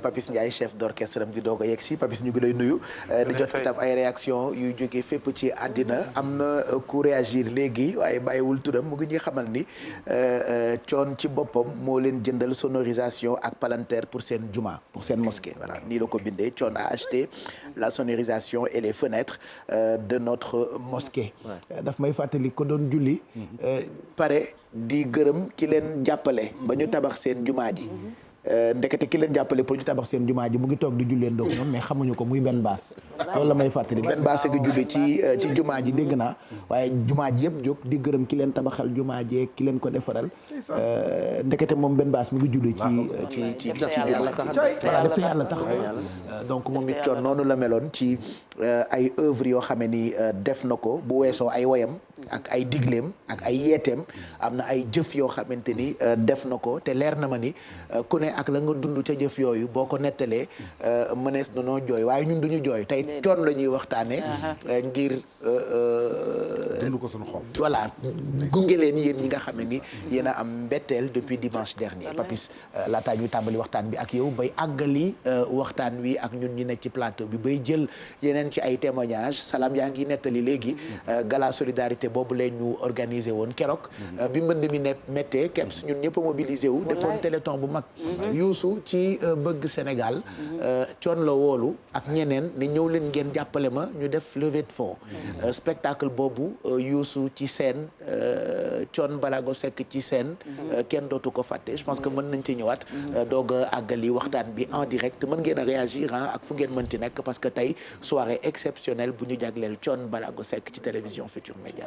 Papis Ndiaye chef d'orchestre am di doog a yegg si Papis ñu ngi lay nuyu. di jot itam ay réaction yu jógee fépp ci àddina am na ku réagir léegi waaye bàyyiwul turam mu ngi ñuy xamal ni coon ci boppam moo leen jëndal sonorisation ak palanteer pour seen juma pour seen mosquée voilà nii la ko bindee coon a acheté la sonorisation et les fenêtres de notre mosquée. daf may fàttali ko doon julli. pare di gërëm ki leen jàppale ba ñu tabax seen jumaa ji. ndekete ki leen jàppale pour ñu tabax seen jumaa ji mu ngi toog di julleen doog ñoom mais xamuñu ko muy benn baas loolu la may fàttali benn baas gi julli ci jumaa ji dégg naa waaye jumaa ji yëpp jóg di gërëm ki leen tabaxal jumaa ji ki leen ko defaral ndekete moom benn baas mu ngi julli ci jumaa voilà def te yàlla tax donc moom it coon noonu la meloon ci ay œuvre yoo xamee ni def na ko bu weesoo ay woyam ak ay digleem ak ay yeeteem am na ay jëf yoo xamante ni def na ko te leer na ma ni ku ne ak la nga dund ca jëf yooyu boo ko nettalee mënees na noo jooy waaye ñun duñu jooy tey coon la ñuy waxtaane ngir dund ko suñu xol voilà gunge leen yéen ñi nga xam ne ni yéen a am mbetteel depuis dimanche dernier Papis laataa ñu tàmbali waxtaan bi ak yow bay àggali waxtaan wi ak ñun ñi nekk ci plateau bi bay jël yeneen ci ay témoignages Salam yaa ngi nettali léegi gala solidarité boobu leen ñu organisé woon keroog bi mbënd mi ne méttee keps ñun ñëpp a mobilisé wu defoon téléthon bu mag Youssou ci bëgg Sénégal coon la woolu ak ñeneen ne ñëw leen ngeen jàppale ma ñu def levée de fonds spectacle boobu Youssou ci scène Thione Ballago Seck ci scène kenn dootu ko fàtte je pense que mën nañ ci ñëwaat doog a àggali waxtaan bi en direct mën ngeen a réagir ak fu ngeen mënti nekk parce que tey soirée exceptionnelle bu ñu jagleel Thione Ballago Seck ci télévision Futur Média.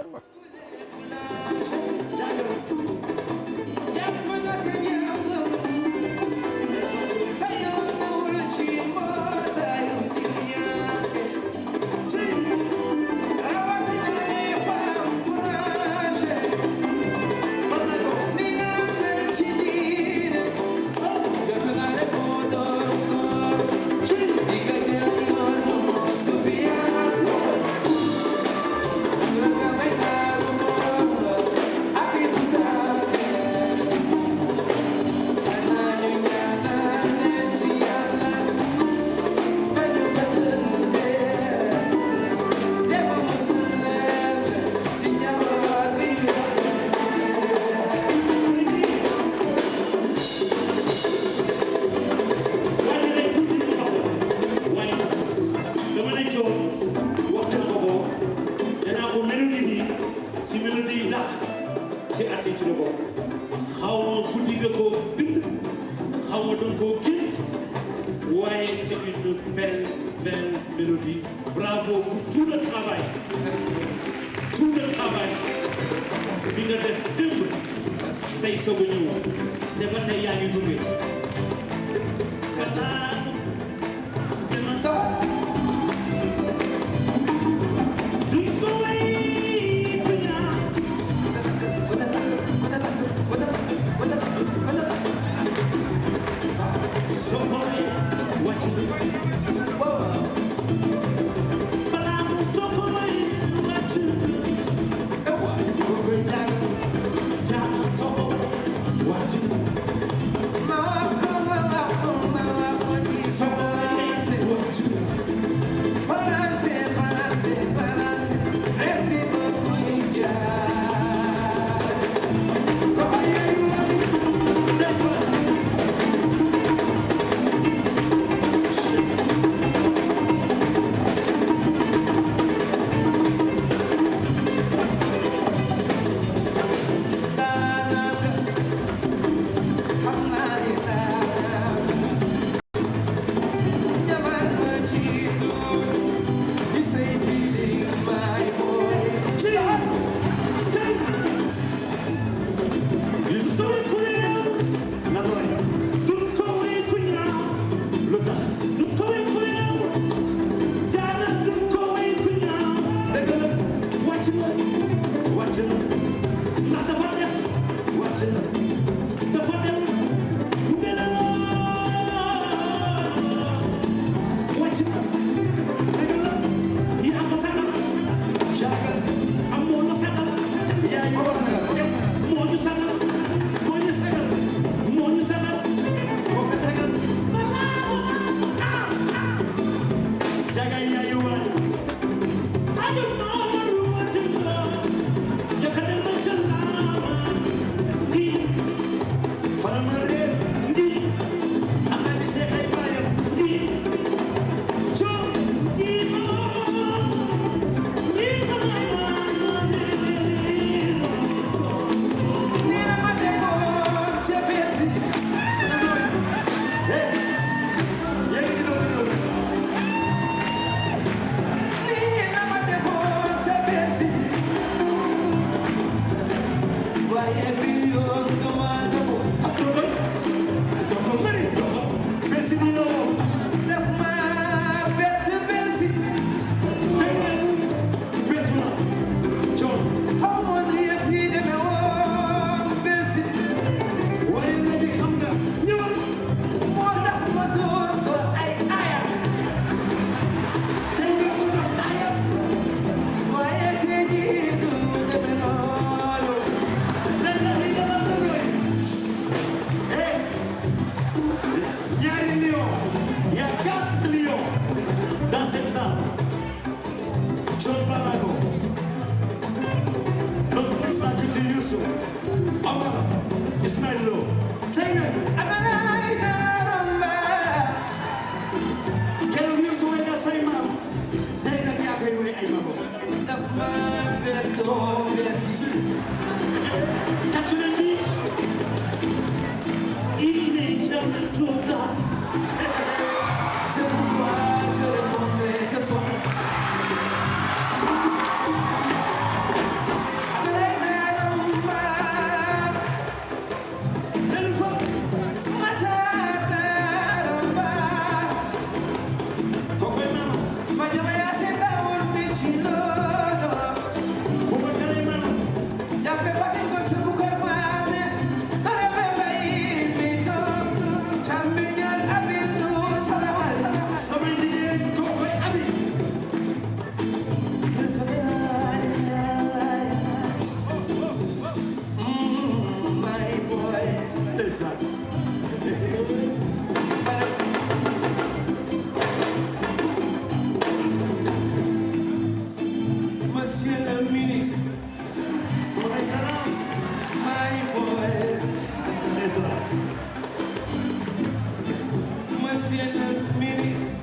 monsieur le ministre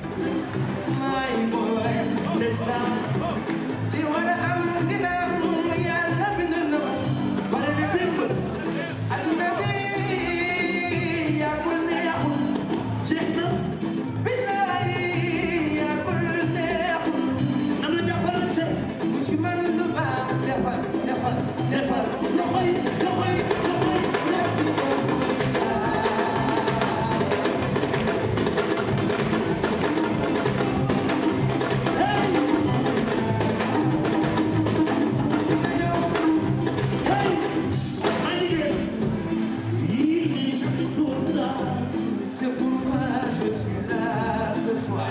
my boy ndeysaan li war a am dina am yàlla bind na bare di dimb aduna bi yàggul neexul jeex na billaay yàggul neexul nanu jàppalante ku ci man lu baax defal defal defal loxoy loxoy loxoy merci beaucoup c'est pourquoi je suis là ce soir.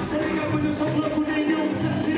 Sénégal bu ñu soxla ku ne ñëw tax si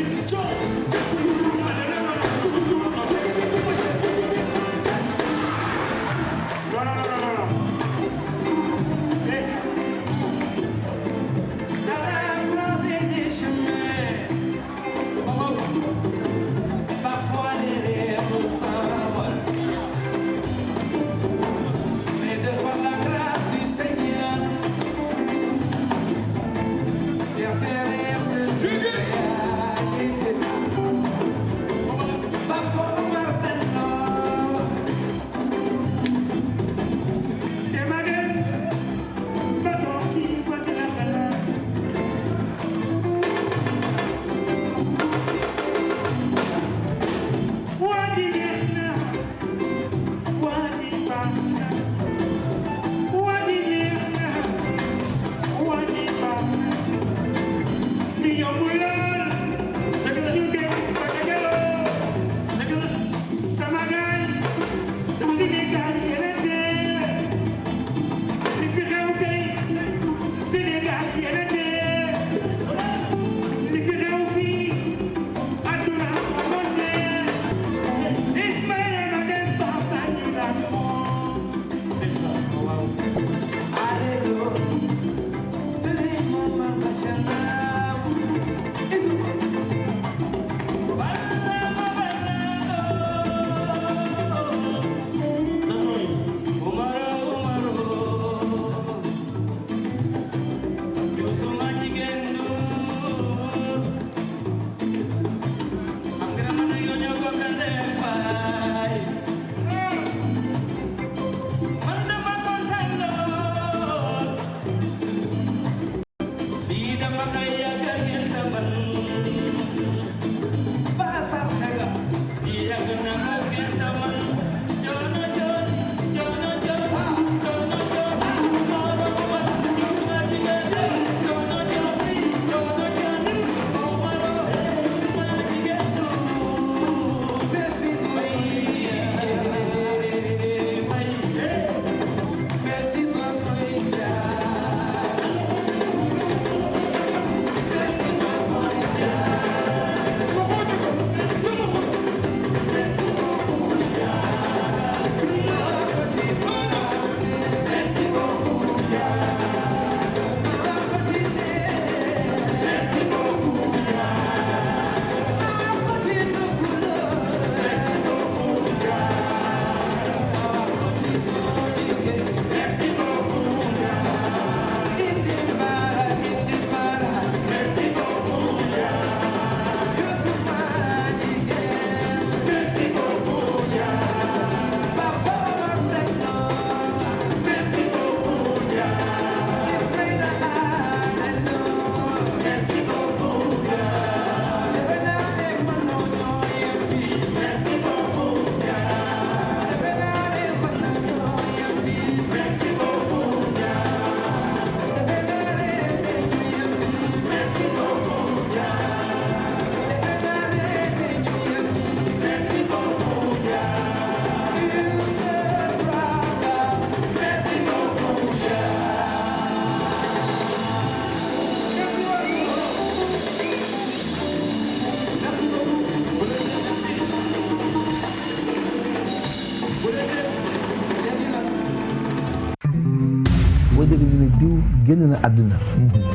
boo dégg ñu ne diw génn na àdduna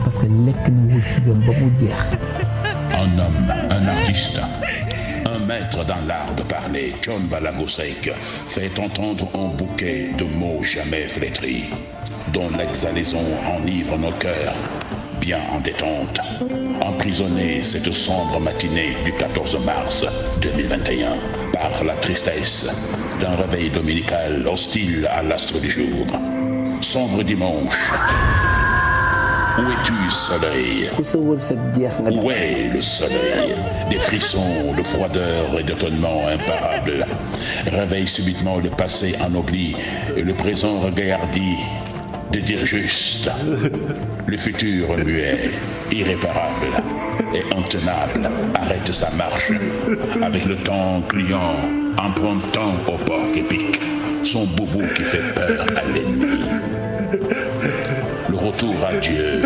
parce que lekk na wërsëgam ba mu jeex. Un homme, un artiste, un maître dans l'art de parler, Thione Ballago Seck fait entendre un bouquet de mots jamais flétris, dont l'exhalaison enivre nos cœurs, bien en détente. Emprisonné cette sombre matinée du 14 mars 2021 par la tristesse d'un réveil dominical hostile à l'astre du jour. Sombre dimanche. Où es-tu, soleil? ku sa wërsëg jeex nga dem. Où est le soleil? Des frissons de froideur et d'étonnement imparables réveillent subitement le passé ennobli et le présent regardit de dire juste. Le futur muet, irréparable et intenable arrête sa marche avec le temps client empruntant au porc épique son boubou qui fait peur à l'ennemi. Le retour à Dieu,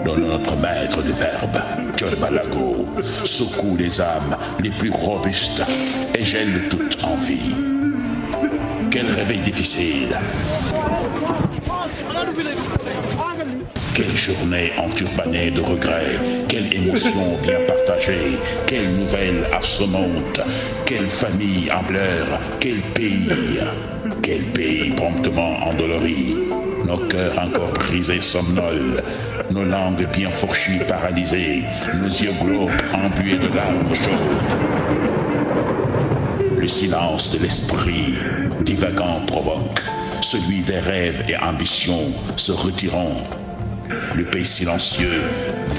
dont notre maître du verbe, Thione Ballago, secoue les âmes les plus robustes et gèle toute envie. Quel réveil difficile! Quelle journée enturbanée de regrets, quelle émotion bien partagée, quelle nouvelle assommante, quelle famille en pleurs, quel pays promptement endolori, nos cœurs encore brisés somnoles, nos langues bien fourchues paralysées, nos yeux glauques embués de larmes chaudes. Le silence de l'esprit divagant provoque, celui des rêves et ambitions se retirant. Le pays silencieux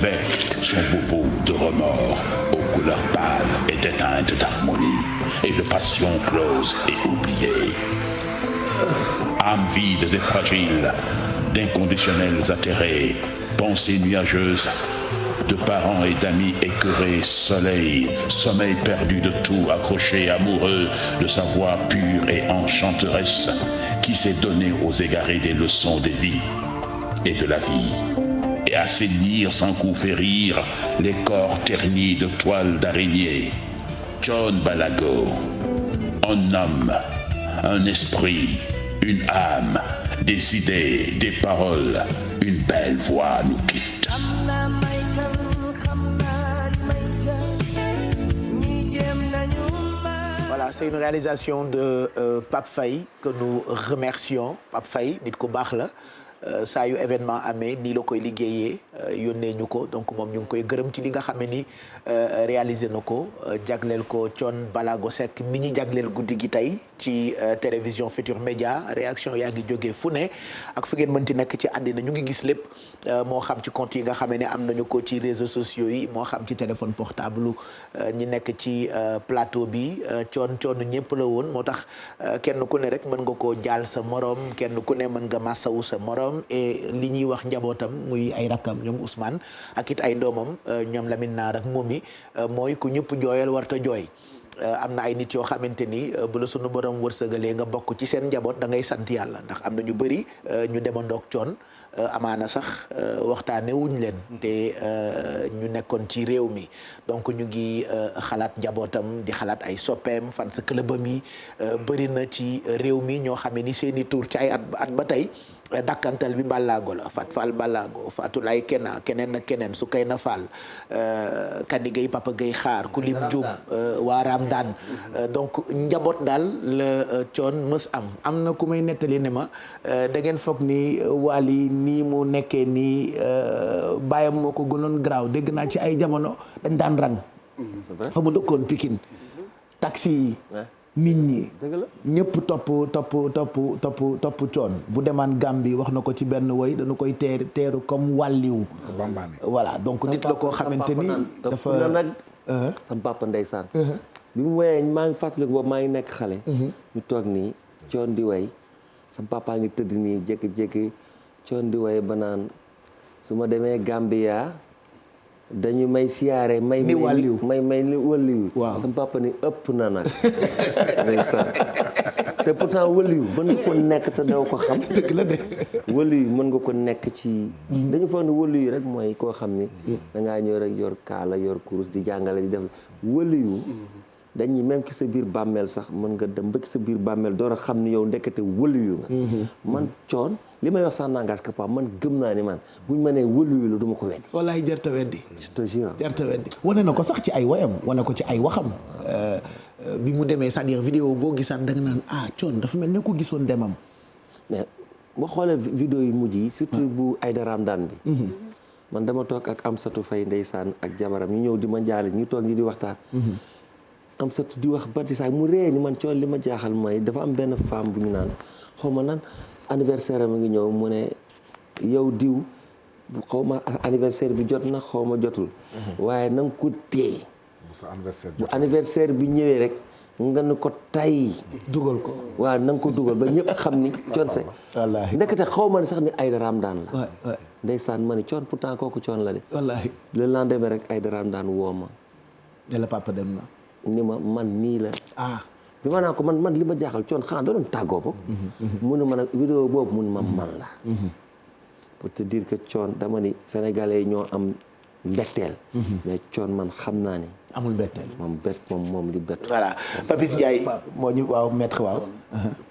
vêt son boubou de remords aux couleurs pâles et déteintes d'harmonie et de passion close et oubliée. Âmes vides et fragiles, d'inconditionnels atterrés, pensées nuageuses, de parents et d'amis écœurés, soleil, sommeil perdu de tout, accroché, amoureux de sa voix pure et enchanteresse, qui s'est donné aux égarés des leçons de vie et de la vie, et assainir sans coup férir les corps ternis de toiles d'araignée. Thione Ballago, un homme, un esprit, une âme, des idées, des paroles, une belle voix nous quitte. Voilà, c'est une réalisation de Pape Faye que nous remercions. Pape Faye nit ku baax la saa yu événement amee nii la koy liggéeyee yónnee ñu ko donc moom ñu ngi koy gërëm ci li nga xam ne ni réalisé na ko jagleel ko Thione Ballago Seck mi ñi jagleel guddi gi tey ci télévision Futur Média réaction yaa ngi jógee fu ne ak fu ngeen mënti nekk ci àddina ñu ngi gis lépp moo xam ci compte yi nga xam ne am nañu ko ci réseaux sociaux yi moo xam ci téléphone portable ñi nekk ci plateau bi Thione ñëpp la woon moo tax kenn ku ne rek mën nga koo jaal sa morom kenn ku ne mën nga massawu sa morom et li ñuy wax njabootam muy ay rakkam ñoom Ousmane ak it ay doomam ñoom Lamine Naar ak Momi mooy ku ñëpp jooyal warta jooy am na ay nit yoo xamante ni bu la sunu borom wërsëgalee nga bokk ci seen njaboot da ngay sant yàlla ndax am na ñu bëri ñu demandoog Thione amaana sax waxtaane wuñ leen te ñu nekkoon ci réew mi donc ñu ngi xalaat njabootam di xalaat ay soppeem fan sa clubam yi bëri na ci réew mi ñoo xam ne ni seeni tur ci ay at ba tey dakkantal bi Ballago la Fat Fall Ballago Fatulaay keneen ak keneen Sukayna Fall Kani Gueye Papa Gueye xaar Kulim Dioum waa Ramdan donc njaboot daal la Thione mës am na ku may nettali ne ma da ngeen foog ni Wally nii mu nekkee nii bàyyam moo ko gënoon garaaw dégg naa ci ay jamono dañ daan rang fa mu dëkkoon Pikine taxi yi nit ñi ñëpp topp Thione bu demaan Gambie wax na ko ci benn woy dañu koy teeru comme wàlliw voilà donc nit la koo xamante ni dafa nag sam papa ndeysaan bi mu woyee maa ngi fàttaliku boobu maa ngi nekk xale ñu toog nii Thione di way sam papa ngi tëdd nii jékki-jékki Thione di way ba naan su ma demee Gambia dañu may siyaare may ni wàlliw waaw sama papa ni ëpp na nag ndeysaan te pourtant wàlliw mën nga ko nekk te daw ko xam dëgg la de wàlliw mën nga ko nekk ci dañu foog ne wàlliw rek mooy koo xam ni dangaa ñëw rek yor kaala yor kurus di jàngale di def wàlliw dañuy même ki sa biir bàmmeel sax mën nga dem ba ki sa biir bàmmeel door a xam ni yow ndekete wàlliw nga man Thione li may wax sans langage que pas man gëm naa ni man buñ ma nee wëlu la du ma ko weddi. wallaay jarta weddi. je te jure. jarta weddi wane na ko sax ci ay woyam wane ko ci ay waxam bi mu demee c'est-à-dire vidéo boo gisaan da nga naan Thione dafa mel ne ko gisoon demam. mais boo xoolee vidéo yu mujj yi surtout bu Aïda Ramdan bi. man dama toog ak Amsatou Faye ndeysaan ak jabaram ñu ñëw di ma jaale ñu toog ñi di waxtaan. Amsatou di wax ba di saa mu ree ni man Thione li ma jaaxal mooy dafa am benn femme bu ñu naan xaw ma nan. anniversaire am a ngi ñëw mu ne yow diw xaw ma anniversaire bi jot na xaw ma jotul waaye na nga ko téye bu anniversaire bi ñëwee rek nga ne ko tay dugal ko waaw na nga ko dugal ba ñëpp xam ni Thione Seck wallaahi ndekete xaw ma ne sax ni Aïda Ramdan la ndeysaan ma ni Thione pourtant kooku Thione la de wallaahi le lendemain rek Aïda Ramdan woo ma ne la papa dem na ni ma man mii la bi ma naa ko man li ma jaaxal Thione xanaa da doon tàggoo ko mu ne ma nag vidéo boobu mun ma man la pour te dire que Thione dama ni sénégalais yi ñoo am mbetteel mais Thione man xam naa ni amul mbetteel moom li bett voilà Papis Ndiaye moo ñu waaw maître waaw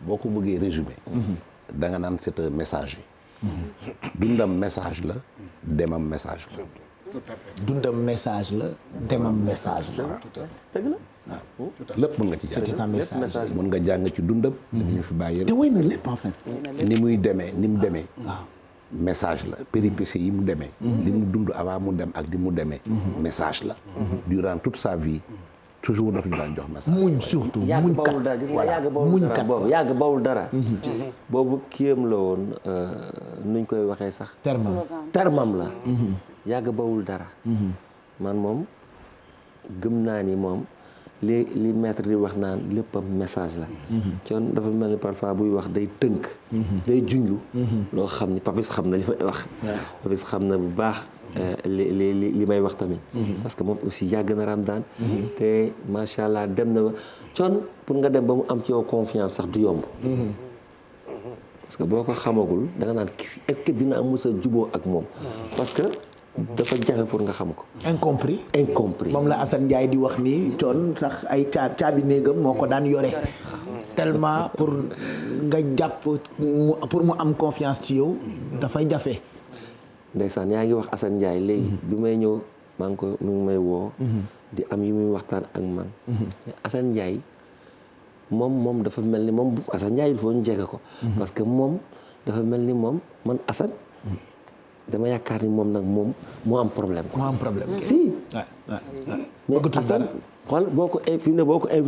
boo ko bëggee résumé da nga naan c'est un message dundam message la demam message la dundam message la demam message la dëgg la waaw lépp mën nga ci jàng c'est un message mën nga jàng ci dundam li ñu fi bàyyi te woy na lépp en fait ni mu demee message la péripéties yi mu demee li mu dund avant mu dem ak di mu demee message la durant toute sa vie toujours daf ñu daan jox message muñ surtout muñ kat gis nga yàgg bawul dara boobu kiyam la woon nuñ koy waxee sax termam la yàgg bawul dara man moom gëm naa ni moom li maître di wax naan léppam message la Thione dafa mel ni parfois buy wax day tënk day junju loo xam ni Papis xam na li may wax Papis xam na bu baax li may wax tamit parce que moom aussi yàgg na Ramdan te macha allah dem na ba Thione pour nga dem ba mu am ci yow confiance sax du yomb parce que boo ko xamagul da nga naan est-ce que dina am mës a juboo ak moom parce que dafa jafe pour nga xam ko. incompris. moom la Assane Ndiaye di wax ni Thione sax ay caabi néegam moo ko daan yore. tellement pour nga jàpp pour mu am confiance ci yow dafay jafe. ndeysaan yaa ngi wax Assane Ndiaye léegi bi may ñëw maa ngi ko mi ngi may woo. di am yu muy waxtaan ak man. Assane Ndiaye moom dafa mel ni moom Assane Ndiaye il faut ñu jege ko. parce que moom dafa mel ni moom man Assane dama yaakaar ni moom nag moom moo am problème. moo am problème. si. mais Assane xool boo ko invité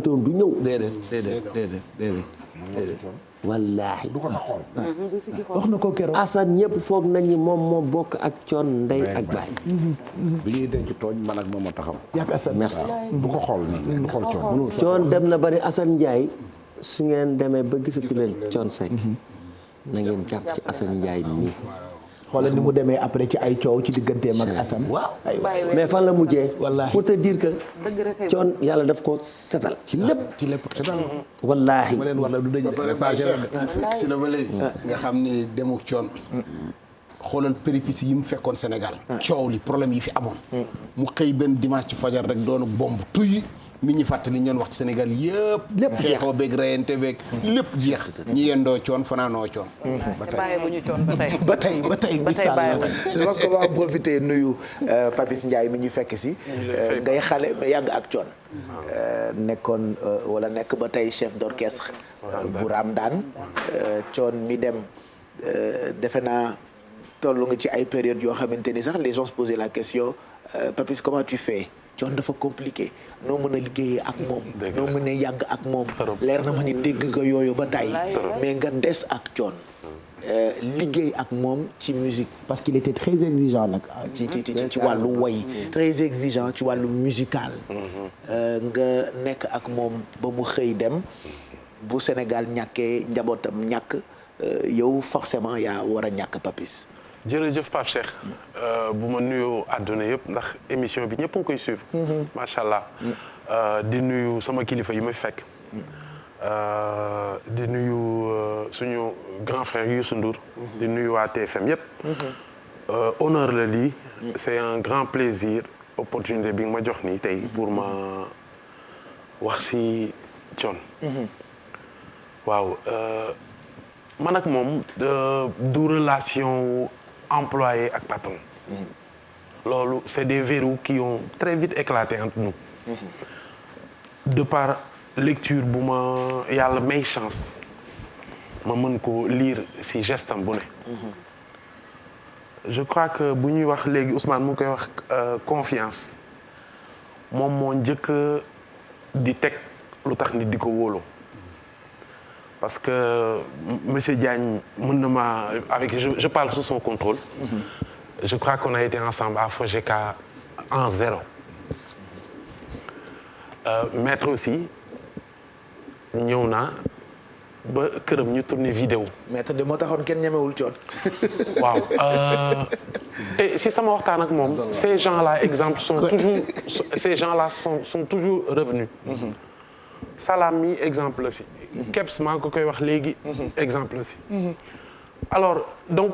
woon du ñëw. déedéet. wallaahi. du ko na xool. wax na ko keroog. Assane ñëpp foog nañ ni moom moo bokk ak coon ndey ak baay. bi ñuy denc tooñ man ak moom a taxaw. yàgg Assane. merci. du ko xool nii du xool coon. coon dem na ba ne Assane Ndiaye su ngeen demee ba gisatu leen coon Seck na ngeen jàpp ci Assane Ndiaye nii. xoolal ni mu demee après ci ay coow ci digganteem ak Assane. mais fan la mujjee. wallaahi pour te dire que. coon yàlla daf ko setal ci lépp. ci lépp setal. wallaahi. ma leen war la du dañ. si na ba léegi nga xam ni demuk coon xoolal péripéties yi mu fekkoon Sénégal coow li problème yi fi amoon mu xëy benn dimanche ci fajar rek doonu bomb tuy nit ñi fàttali ñu doon wax ci Sénégal yëpp lépp xeexoo beeg reyante beeg lépp jeex ñu yendoo coon fanaanoo coon bàyyi bu ñu coon ba tey je pense que waa profité nuyu Papis Ndiaye mi ñu fekk si ngay xale mais yàgg ak coon nekkoon wala nekk ba tey chef d'orchestre bu Ramdan coon mi dem defe naa tollu nga ci ay période yoo xamante ni sax les gens se posaient la question Papis comment tu fais coon dafa compliqué noo mën a liggéeyee ak moom noo mën a yàgg ak moom leer na ma ni dégg nga yooyu ba tey mais nga des ak coon liggéey ak moom ci musique parce qu'il était très exigeant nag ci wàllu woy très exigeant ci wàllu musical nga nekk ak moom ba mu xëy dem bu Sénégal ñàkkee njabootam ñàkk yow forcément yaa war a ñàkk Papis. jërëjëf Pape Cheikh bu ma nuyoo àdduna yëpp ndax émission bi ñëpp a ngi koy suivre. macha allah di nuyu sama kilifa yi ma fekk. di nuyu suñu grand frère Youssou Ndour. di nuyu waa TFM yëpp. honneur la lii. c'est un grand plaisir opportunité bi nga ma jox nii tey pour ma wax ci Thione. waaw man ak moom du relation employé ak patron. loolu c'est des verrous qui ont très vite éclaté entre nous. de par lecture bu ma yàlla may chance ma mën ko lire ci gestam bu ne. je crois que bu ñuy wax léegi Ousmane mu ngi koy wax confiance moom moo njëkk di teg lu tax nit di ko wóolu. parce que monsieur Diagne mën na ma avec je parle sous son contrôle. Je crois qu'on a été ensemble à FOGK en 0. Maître aussi ñëw naa ba këram ñu tourner vidéo. Maître de moo taxoon kenn ñemewul Thione. waaw te si sama waxtaan ak moom ces gens-là exemple sont toujours revenus. Salam mi exemple la fi. Kebs maa ngi ko koy wax léegi. exemple la fi. alors donc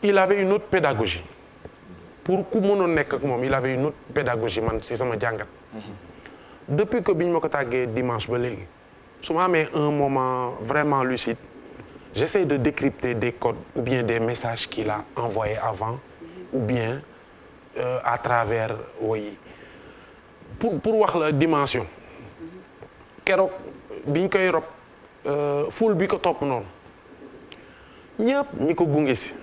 il avait une autre pédagogie. pour ku mënoon nekk ak moom il avait une autre pédagogie man si sama jàngat. depuis que bi ñu ma ko tàggee dimanche ba léegi su ma amee un moment vraiment lucide j'essaie de décrypter des codes ou bien des messages qu'il a envoyés avant ou bien à travers woyi pour wax la dimension keroog bi ñu koy rob ful bi ko topp noonu ñëpp ñi ko gunge si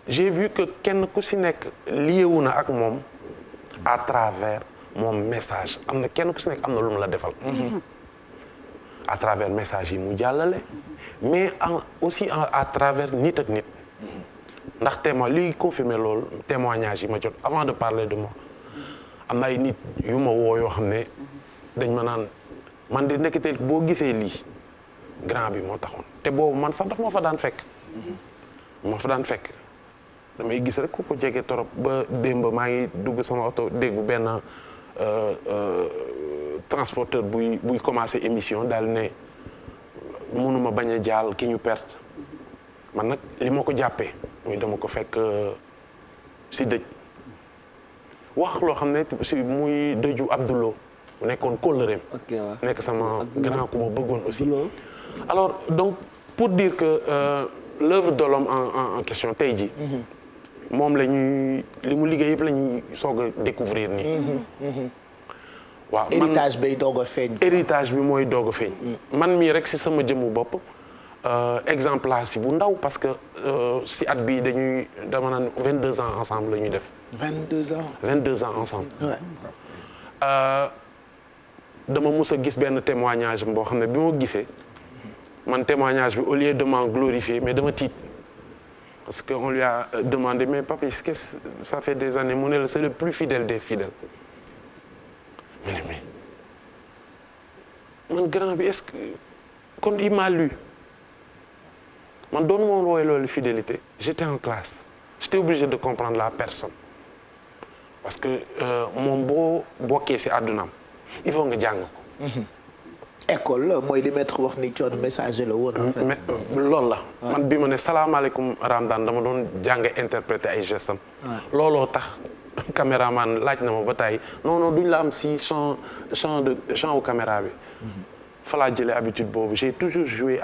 j'ai vu que kenn ku si nekk liyewu na ak moom à travers moom message am na kenn ku si nekk am na lu mu la defal. à travers message yi mu jàllale mais aussi à travers nit ak nit ndax témoin liy confirmer loolu témoignage yi ma jot avant de parler de moi am na ay nit yu ma woo yoo xam ne dañ ma naan man di nekkiteel boo gisee lii grand bi moo taxoon te boobu man sax daf ma fa daan fekk. damay gis rek ku ko jege torop ba démb maa ngi dugg sama oto dégg benn transporteur buy commencer émission daal ne mënuma bañ a jaal ki ñu perte man nag li ma ko jàppee muy dama ko fekk si dëj wax loo xam ne si muy dëju Abdoulo mu nekkoon kóllëreem nekk sama grand ku ma bëggoon aussi alors donc pour dire que l'œuvre de l'homme en question tey ji moom la ñuy li mu liggéey yëpp la ñuy soog a découvrir nii waaw héritage bay doog a feeñ. héritage bi mooy doog a feeñ. man mii rek si sama jëmmu bopp exemple laa si bu ndaw parce que si at bi dama naan 22 ans ensemble la ñuy def. 22 ans. 22 ans ensemble. Ouais. dama mus a gis benn témoignage boo xam ne bi ma gisee man témoignage bi au lieu de m'en glorifier mais dama tiit parce que on lui a demandé mais papi est-ce que ça fait des années mu ne la c'est le plus fidèle des fidèles. mais man grand bi est-ce que kon il m'a lu man doonu moom wooye loolu fidélité j'étais en classe j'étais obligé de comprendre la personne parce que moom boo bokkee ci àddunaam il faut nga jàng ko. école la mooy li maître wax ni Thione messager la woon. en fait mais loolu la. man bi ma ne salaamaaleykum Ramdan dama doon jàng interpréter ay gestes am. looloo tax caméraman laaj na ma ba tey non duñ la am si champ wu caméra bi. fa laa jëlee habitude boobu j'ai toujours joué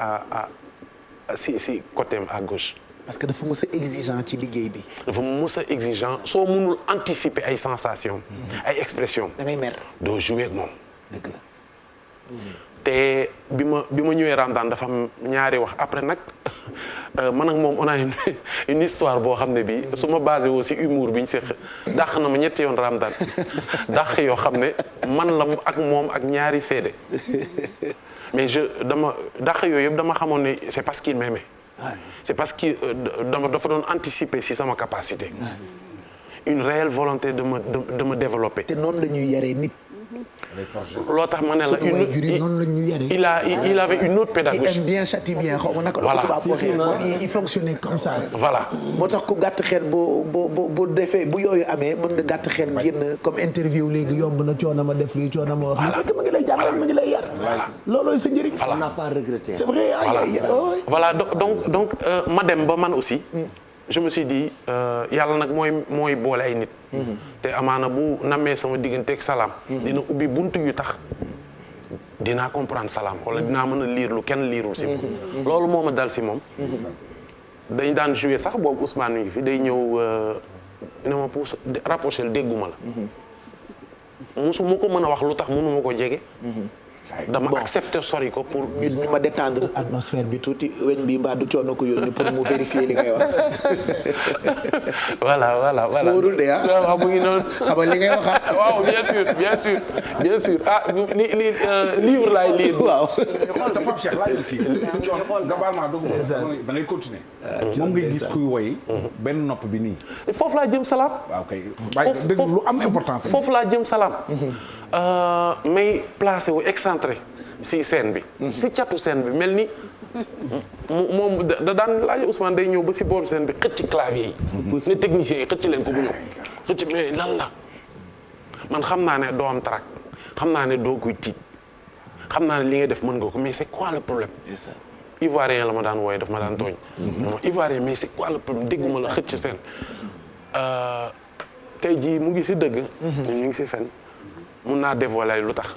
si côté à gauche. parce que dafa mës a exigeant ci liggéey bi. dafa mës a exigeant soo mënul anticiper ay sensations. ay expressions. da ngay mer. doo jouer ak moom. dëgg la. te bi ma ñëwee Ramdan dafa am ñaari wax après nag man ak moom on a une histoire boo xam ne bii su ma basé woo si humour bi ñu seq dàq na ma ñetti yoon Ramdan dàq yoo xam ne man la ak moom ak ñaari seede mais dàq yooyu yëpp dama xamoon ne c'est parce qu'il m'aimait. c'est parce que dafa doon anticiper si sama capacité. une réelle volonté de me développer. te noonu la ñuy yaree nit. loo tax ma ne la noonu la ñuy yaree. il avait une autre pédagogie. il aime bien châtie bien xaw ma naka la ko tubaab waxee il fonctionnait comme ça. voilà moo tax ku gàtt xel bu defee bu yooyu amee mën nga gàtt xel génn comme interview léegi yomb na coono ma def lii coono ma wax. voilà fekk ma ngi lay jàngal ma ngi lay yar. loolooy sa njëriñ. on n'a pas regretté. c'est vrai voilà donc ma dem ba man aussi. je me suis dit yàlla nag mooy boole ay nit. te amaana bu namee sama digganteeg salaam. dina ubbi buntu yu tax dinaa comprendre salaam wala dinaa mën a lire lu kenn liirul si moom. loolu moo ma dal si moom. dañ daan jouer sax boobu Ousmane mi ngi fi day ñëw ne ma pour rapprocher dégguma la. musu ma ko mën a wax lu tax mënu ma ko jege. dama accepter sori ko pour. ñu ma détendre atmosphère bi tuuti weñ bi mbaa du coono ko yónni pour mu vérifier li ngay wax. voilà. wóorul de ah. waaw mu ngi noonu. xam nga li ngay wax ah. waaw bien sûr ah li livre laay lire. waaw. xool dafa am Cheikh laajal kii. xool nga baal maa dugg da ngay continuer. moom ngay gis kuy woy benn nopp bi nii. foofu laa jëm salaam. waaw kay dégg lu am importance. foofu laa jëm salaam. may placé wu excentré si scène bi. si catu scène bi mel ni moom da daan laaj Ousmane day ñëw ba si booru scène bi xëcc clavier yi. ne technicien yi xëcc leen ko bu ñëw xëcc mais lan la man xam naa ne doo am trac xam naa ne doo koy tiit xam naa ne li ngay def mën nga ko mais c'est quoi le problème. Ivoirien la ma daan wooye daf ma daan tooñ. Ivoirien mais c'est quoi le problème dégguma la xëcc scène. tey jii mu ngi si dëgg. ñu ngi si fen mun naa dévoiler lu tax.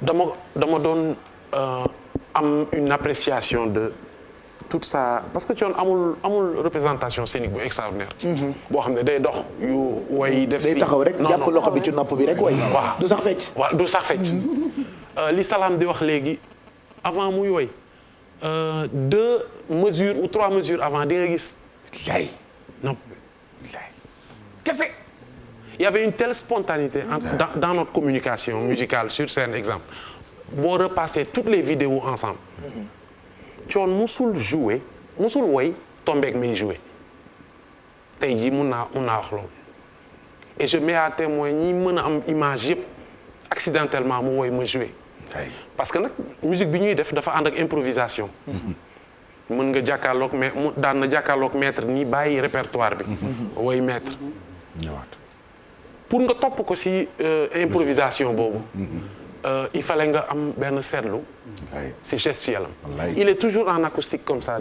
dama doon am une appréciation de toute ça parce que Thione amul représentation scénique bu extraordinaire. boo xam ne day dox yu way def. day taxaw rek jàpp loxo bi ci nopp bi rek way. waaw du sax fecc. waaw du sax fecc. li Salam di wax léegi avant muy woy 2 mesures ou 3 mesures avant di nga gis. lay nopp bi lay kese. Il y avait une telle spontanéité dans notre communication musicale sur scène exemple boo repasser toutes les vidéos ensemble Thione musul jouer musul woy tombeek may jouer tey jii mun naa wax loolu et je mets à témoin ñi mën a am image yëpp accidentellement mu woy ma jouer parce que nag musique bi ñuy def dafa ànd ak improvisation mën nga jàkkaarloog mais mu daan na jàkkaarloog maître nii bàyyi répertoire bi woy maître ñëwaat pour nga topp ko ci improvisation boobu il fallait nga am benn seetlu ci gestuelle am il est toujours en acoustique comme ça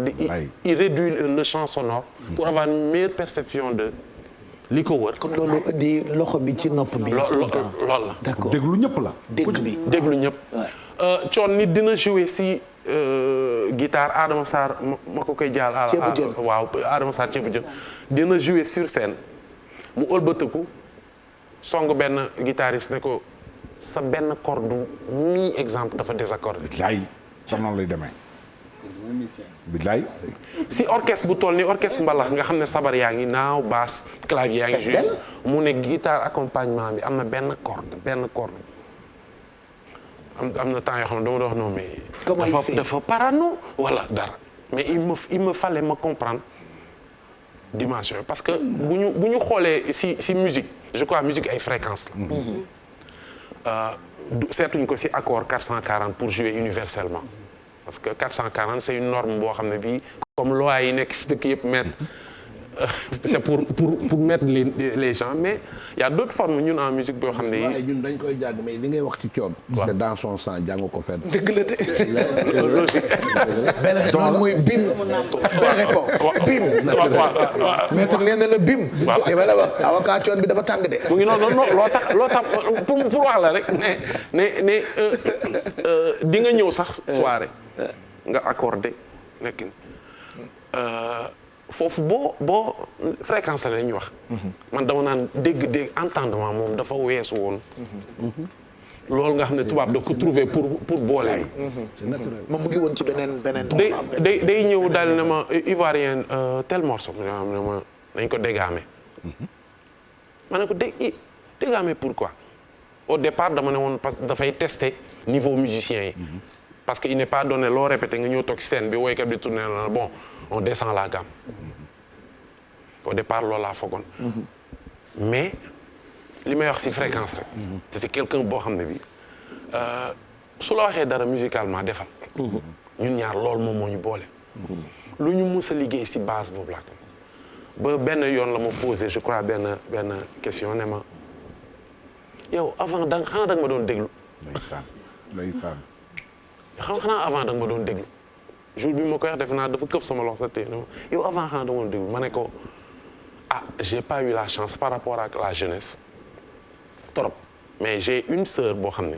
il réduit le champ sonore pour avoir une meilleure perception de li ko wër. kon loolu indi loxo bi ci nopp bi. loolu la. d'accord déglu ñëpp la. déglu ñëpp. Thione nit dina jouer ci guitare Adama Sarr ma ko koy jaal. waaw Adama Sarr ceebu jën dina jouer sur scène mu ëlbatiku song benn guitariste ne ko sa benn corde mi exemple dafa désaccordé. yaay sa noonu lay demee. bilaay. si orchestre bu toll ni orchestre mbalax nga xam ne sabar yaa ngi naaw basse clavier yaa ngi joué mu ne guitare accompagnement bi am na benn corde am na temps yoo xam ne dama doon wax non mais dafa parano wala dara mais il me fallait ma comprendre dimension parce que bu ñu xoolee si musique je crois musique ay fréquence la seetuñu ko si accord 440 pour jouer universellement parce que 440 c'est une norme boo xam ne bii comme loi yi nekk si dëkk yëpp mettre c'est pour mettre les gens mais il y a d'autres formes ñun en musique boo xam ne yi ñun dañ koy jàng mais li ngay wax ci coon c'est dans son sang jàng ko fenn dëgg la de logique benn noonu muy bim benn réponse bim maître nee na la bim li ma la wax avocat coon bi dafa tàng de mu ngi noonu loo tax pour wax la rek ne di nga ñëw sax soirée nga accordé nekk foofu boo fréquence la ñuy wax. man dama naan dégg entendement moom dafa weesu woon. loolu nga xam ne tubaab da ko trouver pour boole yi. moom mu ngi woon ci beneen. day ñëw daal ne ma ivoirien tel morceau ne ma dañ ko dégaame. ma ne ko dégaame pourquoi. au départ dama ne woon parce que dafay tester niveau musicien yi. parce que il n'est pas donné loo répété nga ñëw toog scène bi woykat bi tourné na bon on descend la gamme. au départ loolu laa foogoon. mais li may wax ci fréquence rek. c'était quelqu'un boo xam ne bi su la waxee dara musicalement defal. ñun ñaar loolu moom moo ñu boole. lu ñu mus a liggéey ci base boobu laa ba benn yoon la ma posé je crois benn question ne ma yow avant xanaa da nga ma doon déglu. ndeysaan. xanaa avant da nga ma doon déglu jour bi ma koy wax defe naa dafa këf sama loxo te yow avant xanaa da nga ma doon déglu ma ne ko j'ai pas eu la chance par rapport à la jeunesse trop mais j'ai une sœur boo xam ne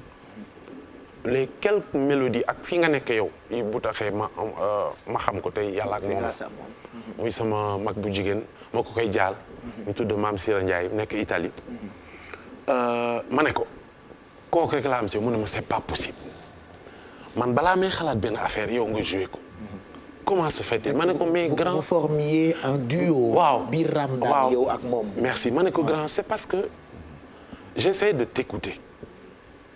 les quelques mélodies ak fi nga nekk yow yi bu taxee ma xam ko tey yàlla ak moom muy sama mag bu jigéen ma ko koy jaal ñu tudd Maam Sira Ndiaye nekk Italie ma ne ko kooku rek laa am si mu ne ma c'est pas possible man balaa may xalaat benn affaire yow nga joué ko comment se fait-il ma ne ko mais grand vous formiez un duo. waaw biir Ramadane yow ak moom. merci ma ne ko grand c'est parce que j'essaie de t'écouter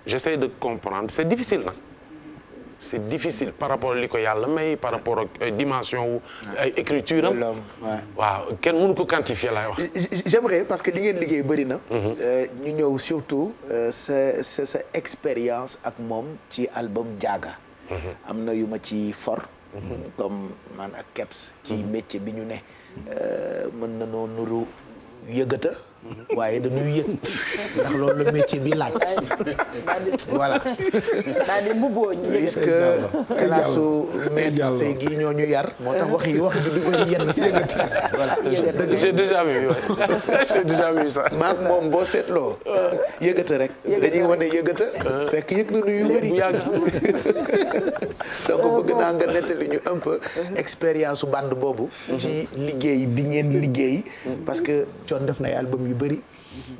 j'essaie de comprendre c'est difficile nag c'est difficile par rapport li ko yàlla may par rapport ak dimension wu ay écriture am waaw kenn mënu ko quantifier laay wax. j'aimerais parce que li ngeen liggéey bëri na. ñu ñëw surtout sa expérience ak moom ci album Jaaga. am na yu ma ci for. comme man ak Kebs ci métier bi ñu ne mën na noo nuru yëgata waaye dañuy yëg ndax loolu la métier bi laaj voilà daal di mbubboo puisque classe maître Sey gi ñoo ñu yar moo tax wax bi du bëri yenn si voilà j'ai déjà vu j'ai déjà vu ça maak moom boo seetloo yëgata rek dañuy wane yëgata fekk yëg nañu yu bëri donc bëgg naa nga nettali ñu un peu expérience su bande boobu ci liggéey bi ngeen liggéey parce que Thione def na ay album yu bëri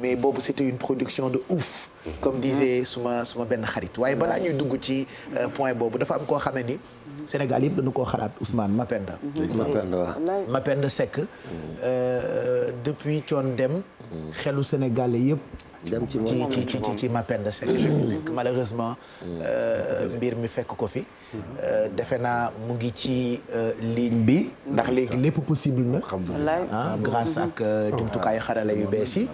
mais boobu c'était une production de ouf comme disait suma benn xarit waaye balaa ñuy dugg ci point boobu dafa am koo xamee ni Sénégal yëpp dañu koo xalaat Ousmane Mapenda Mapenda Seck depuis Thione dem xelu Sénégalais yëpp dem ci Mapenda Seck nekk malheureusement mbir mi fekk ko fi defe naa mu ngi ci ligne bi ndax léegi lépp possible na grâce ak jumtukaayu xarala yu bees yi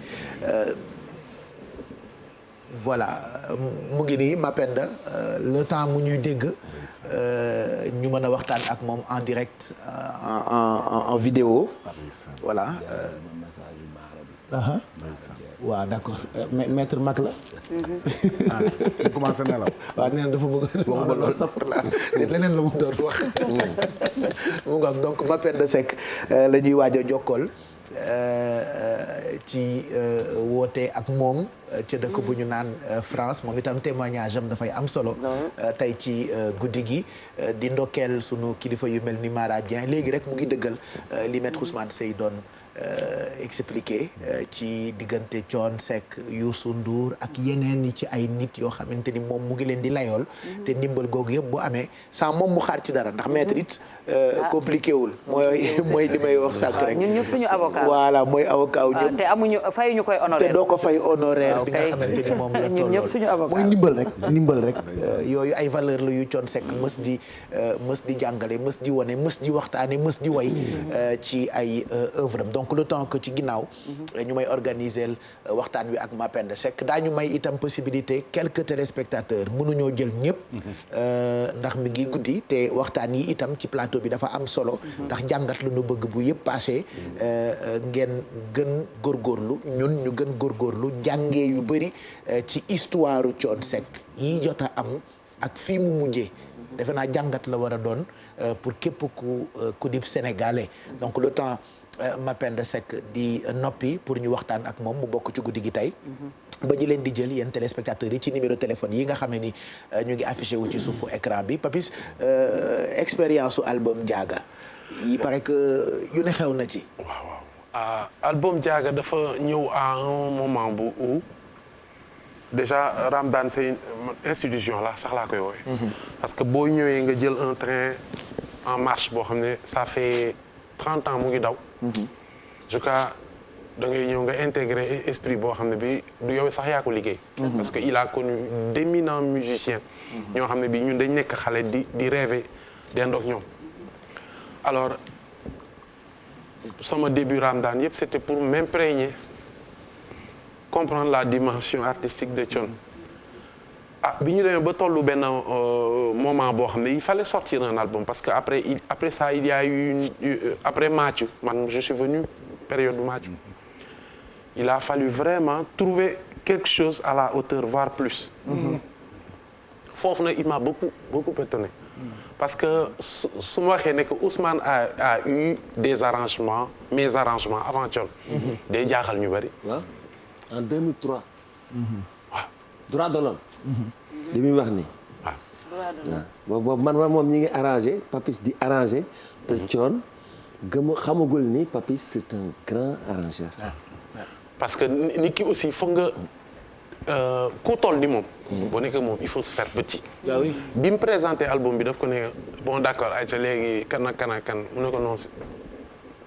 voilà mu ngi nii Mapenda le temps mu ñuy dégg ñu mën a waxtaan ak moom en direct en vidéo voilà waaw d'accord maître mag la. commencé na la. waaw nee na dafa bëgg a lool safar la leneen la mu doon wax. mu ngoog donc Mapenda Seck la ñuy waaj a jokkool ci woote ak moom ca dëkk bu ñu naan France moom itam témoignage am dafay am solo. tey ci guddi gi di ndokkeel sunu kilifa yu mel ni Mara Dieng léegi rek mu ngi dëggal li maître Ousmane Seye doon expliqué ci diggante Thione Seck Youssou Ndour ak yeneen yi ci ay nit yoo xamante ni moom mu ngi leen di layool te ndimbal googu yëpp bu amee sans moom mu xaar ci dara ndax maître it compliqué wul mooy li may wax sànq rek ñun ñëpp suñu avocat voilà mooy avocat wu ñëpp te amuñu fayuñu koy honoraire te doo ko fay honoraire bi nga xamante ni moom la ñun ñëpp suñu avocat mooy ndimbal rek yooyu ay valeur la yu Thione Seck mës di jàngale mës di wane mës di waxtaane mës di way ci ay œuvre am donc le temps que ci ginnaaw ñu may organiser waxtaan wi ak Mapenda Seck daañu may itam possibilité quelques téléspectateurs mënuñoo jël ñëpp ndax mi ngi guddi te waxtaan yi itam ci plateau bi dafa am solo ndax jàngat lu nu bëgg bu yëpp passé ngeen gën góorgóorlu ñun ñu gën góorgóorlu jàngee yu bëri ci histoire Thione Seck yi jot a am ak fii mu mujjee defe naa jàngat la war a doon pour képp ku dib sénégalais donc le temps Mapenda Seck di noppi pour ñu waxtaan ak moom mu bokk ci guddi gi tey ba ñu leen di jël yéen téléspectateurs yi ci numéro téléphone yi nga xam ne ni ñu ngi affiché wu ci suufu écran bi Papis expérience su album Diaga yi paraît que yu ne xew na ci. waaw album Diaga dafa ñëw à un moment bu où déjà Ramdan c'est une institution la sax laa koy woowee. parce que boo ñëwee nga jël un train en marche boo xam ne ça fait 30 ans mu ngi daw. je crois da ngay ñëw nga intégrer esprit boo xam ne bi du yow sax yaa ko liggéey. parce que il a connu d'éminents musiciens. ñoo xam ne bi ñun dañ nekk xale di rêver dendoog ñoom. alors sama début Ramdan yëpp c'était pour m'imprégner comprendre la dimension artistique de Thione. bi ñu demee ba tollu benn moment boo xam ne il fallait sortir un album parce que après ça il y a eu après Mathieu man je suis venu période de Mathieu. il a fallu vraiment trouver quelque chose à la hauteur voire plus. foofu nag il m'a beaucoup étonné. parce que su ma waxee ne que Ousmane a eu mes arrangements avant Thione. day jaaxal ñu bari. waaw en 2003. waaw droit de l'homme. li muy wax nii. waaw boobu man moom ñi ngi arrangé Papis di arrangé te Thione xamagul ni Papis c'est un grand arrangeur. parce que nit ki aussi foog nga ku toll ni moom. boo nekkee moom il faut se faire petit. bi mu présenté album bi daf ko ne bon d'accord ayca léegi kan ak kan mu ne ko non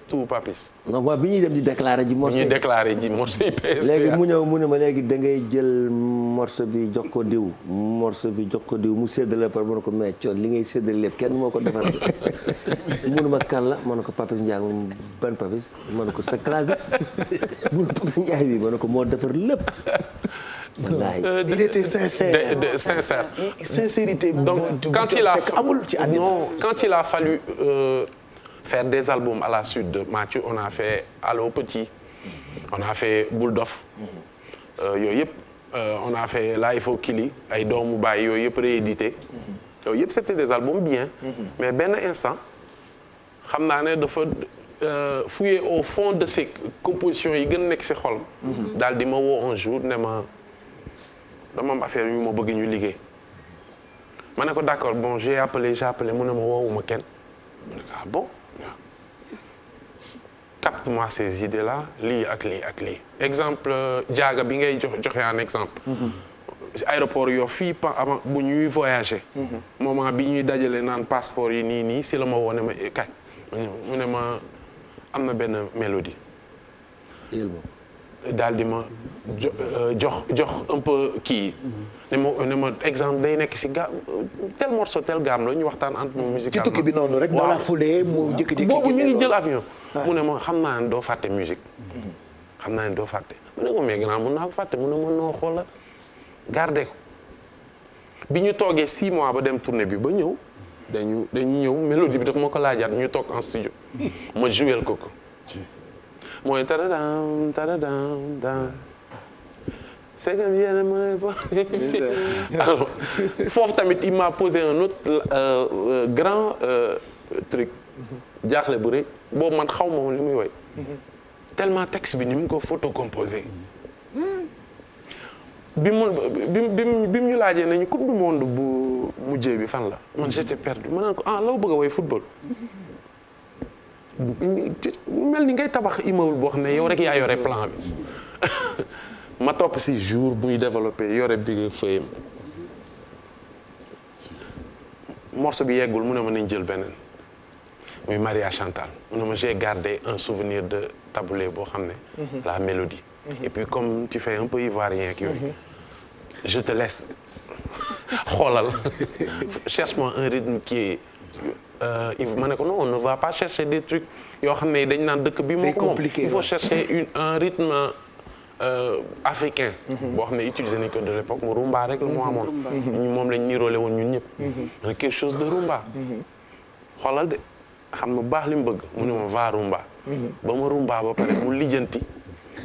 tout Papis. non mooy bi ñuy dem di déclarer ji morceau. bi ñuy déclarer ji morceau yi PSA. léegi mu ñëw mu ne ma léegi da ngay jël morceau bi jox ko diw mu séddale par mu ne ko mais Thione li ngay séddale lépp kenn moo ko defar. mu ne ma kan la ma ne ko Papis Ndiaye ban Papis ma ne ko sa clavis mu ne Papis Ndiaye bi ma ne ko moo defar lépp. wallaay il était sincère. sincère. sincérité. donc quand il a fallu faire des albums à la suite de Mathieu on a fait Allo Petit on a fait Boule Dof yooyu yëpp on a fait Là il faut Kili ay doomu baay yooyu yëpp réédité yooyu yëpp c'était des albums bien mais benn instant xam naa ne dafa fouiller au fond de ces compositions yi gën a nekk ci xol daal di ma woo un jour ne ma dama am affaire yu ma bëgg ñu liggéey ma ne ko d'accord bon j'ai appelé mu ne ma woowuma kenn ma ne ko ah bon capte-moi ces idées-là lii ak lii exemple Diaga bi ngay joxe un exemple aéroport yoo fii avant bu ñuy voyager moment bi ñuy dajale naan passeport yi nii si la ma woo ne ma kañ mu ne ma am na benn mélodie daal di ma jox un peu kii ne ma exemple day nekk si tel morceau tel gamme la ñu waxtaan entre moom musicalement ci tukki bi noonu rek dans la foulée mu jékki-jékki boobu ñu ngi jël avion mu ne ma xam naa ne doo fàtte musique mu ne ko mais grand mun naa ko fàtte mu ne ma noo xoola garder ko bi ñu toogee 6 mois ba dem tournée bi ba ñëw dañu ñëw mélodie bi daf ma ko laajaat ñu toog en studio ma jouer ko mooy taradam taradam c'est comme yéen mooy alors foofu tamit il m'a posé un autre grand truc jaaxle bu rëy boobu man xaw ma li muy woy tellement texte bi ni mu ko photocomposé bi mu ñu laajee nañu coupe du monde bu mujjee bi fan la man j'étais perdu ma naan ko law bëgg a woy football mel ni ngay tabax immeuble boo xam ne yow rek yaa yore plan bi ma topp si jour buy développé yore bi feuille morceau bi yeggul mu ne ma nañ jël beneen muy Maria Chantal mu ne ma j'ai gardé un souvenir de taboulé boo xam ne la mélodie et puis comme tu fais un peu ivoirien ak yooyu je te laisse xoolal cherche-moi un rythme qui est ma ne ko non on ne va pas chercher des trucs yoo xam ne dañ naan dëkk bi moo ko moom il faut chercher un rythme africain boo xam ne utilisé nañ ko de l'époque mu rumba rek la moo amoon moom lañ niroole woon ñun ñëpp ma quelque chose de rumba xoolal de xam na baax li mu bëgg mu ne ma va rumba ba ma rumba ba pare mu lijjanti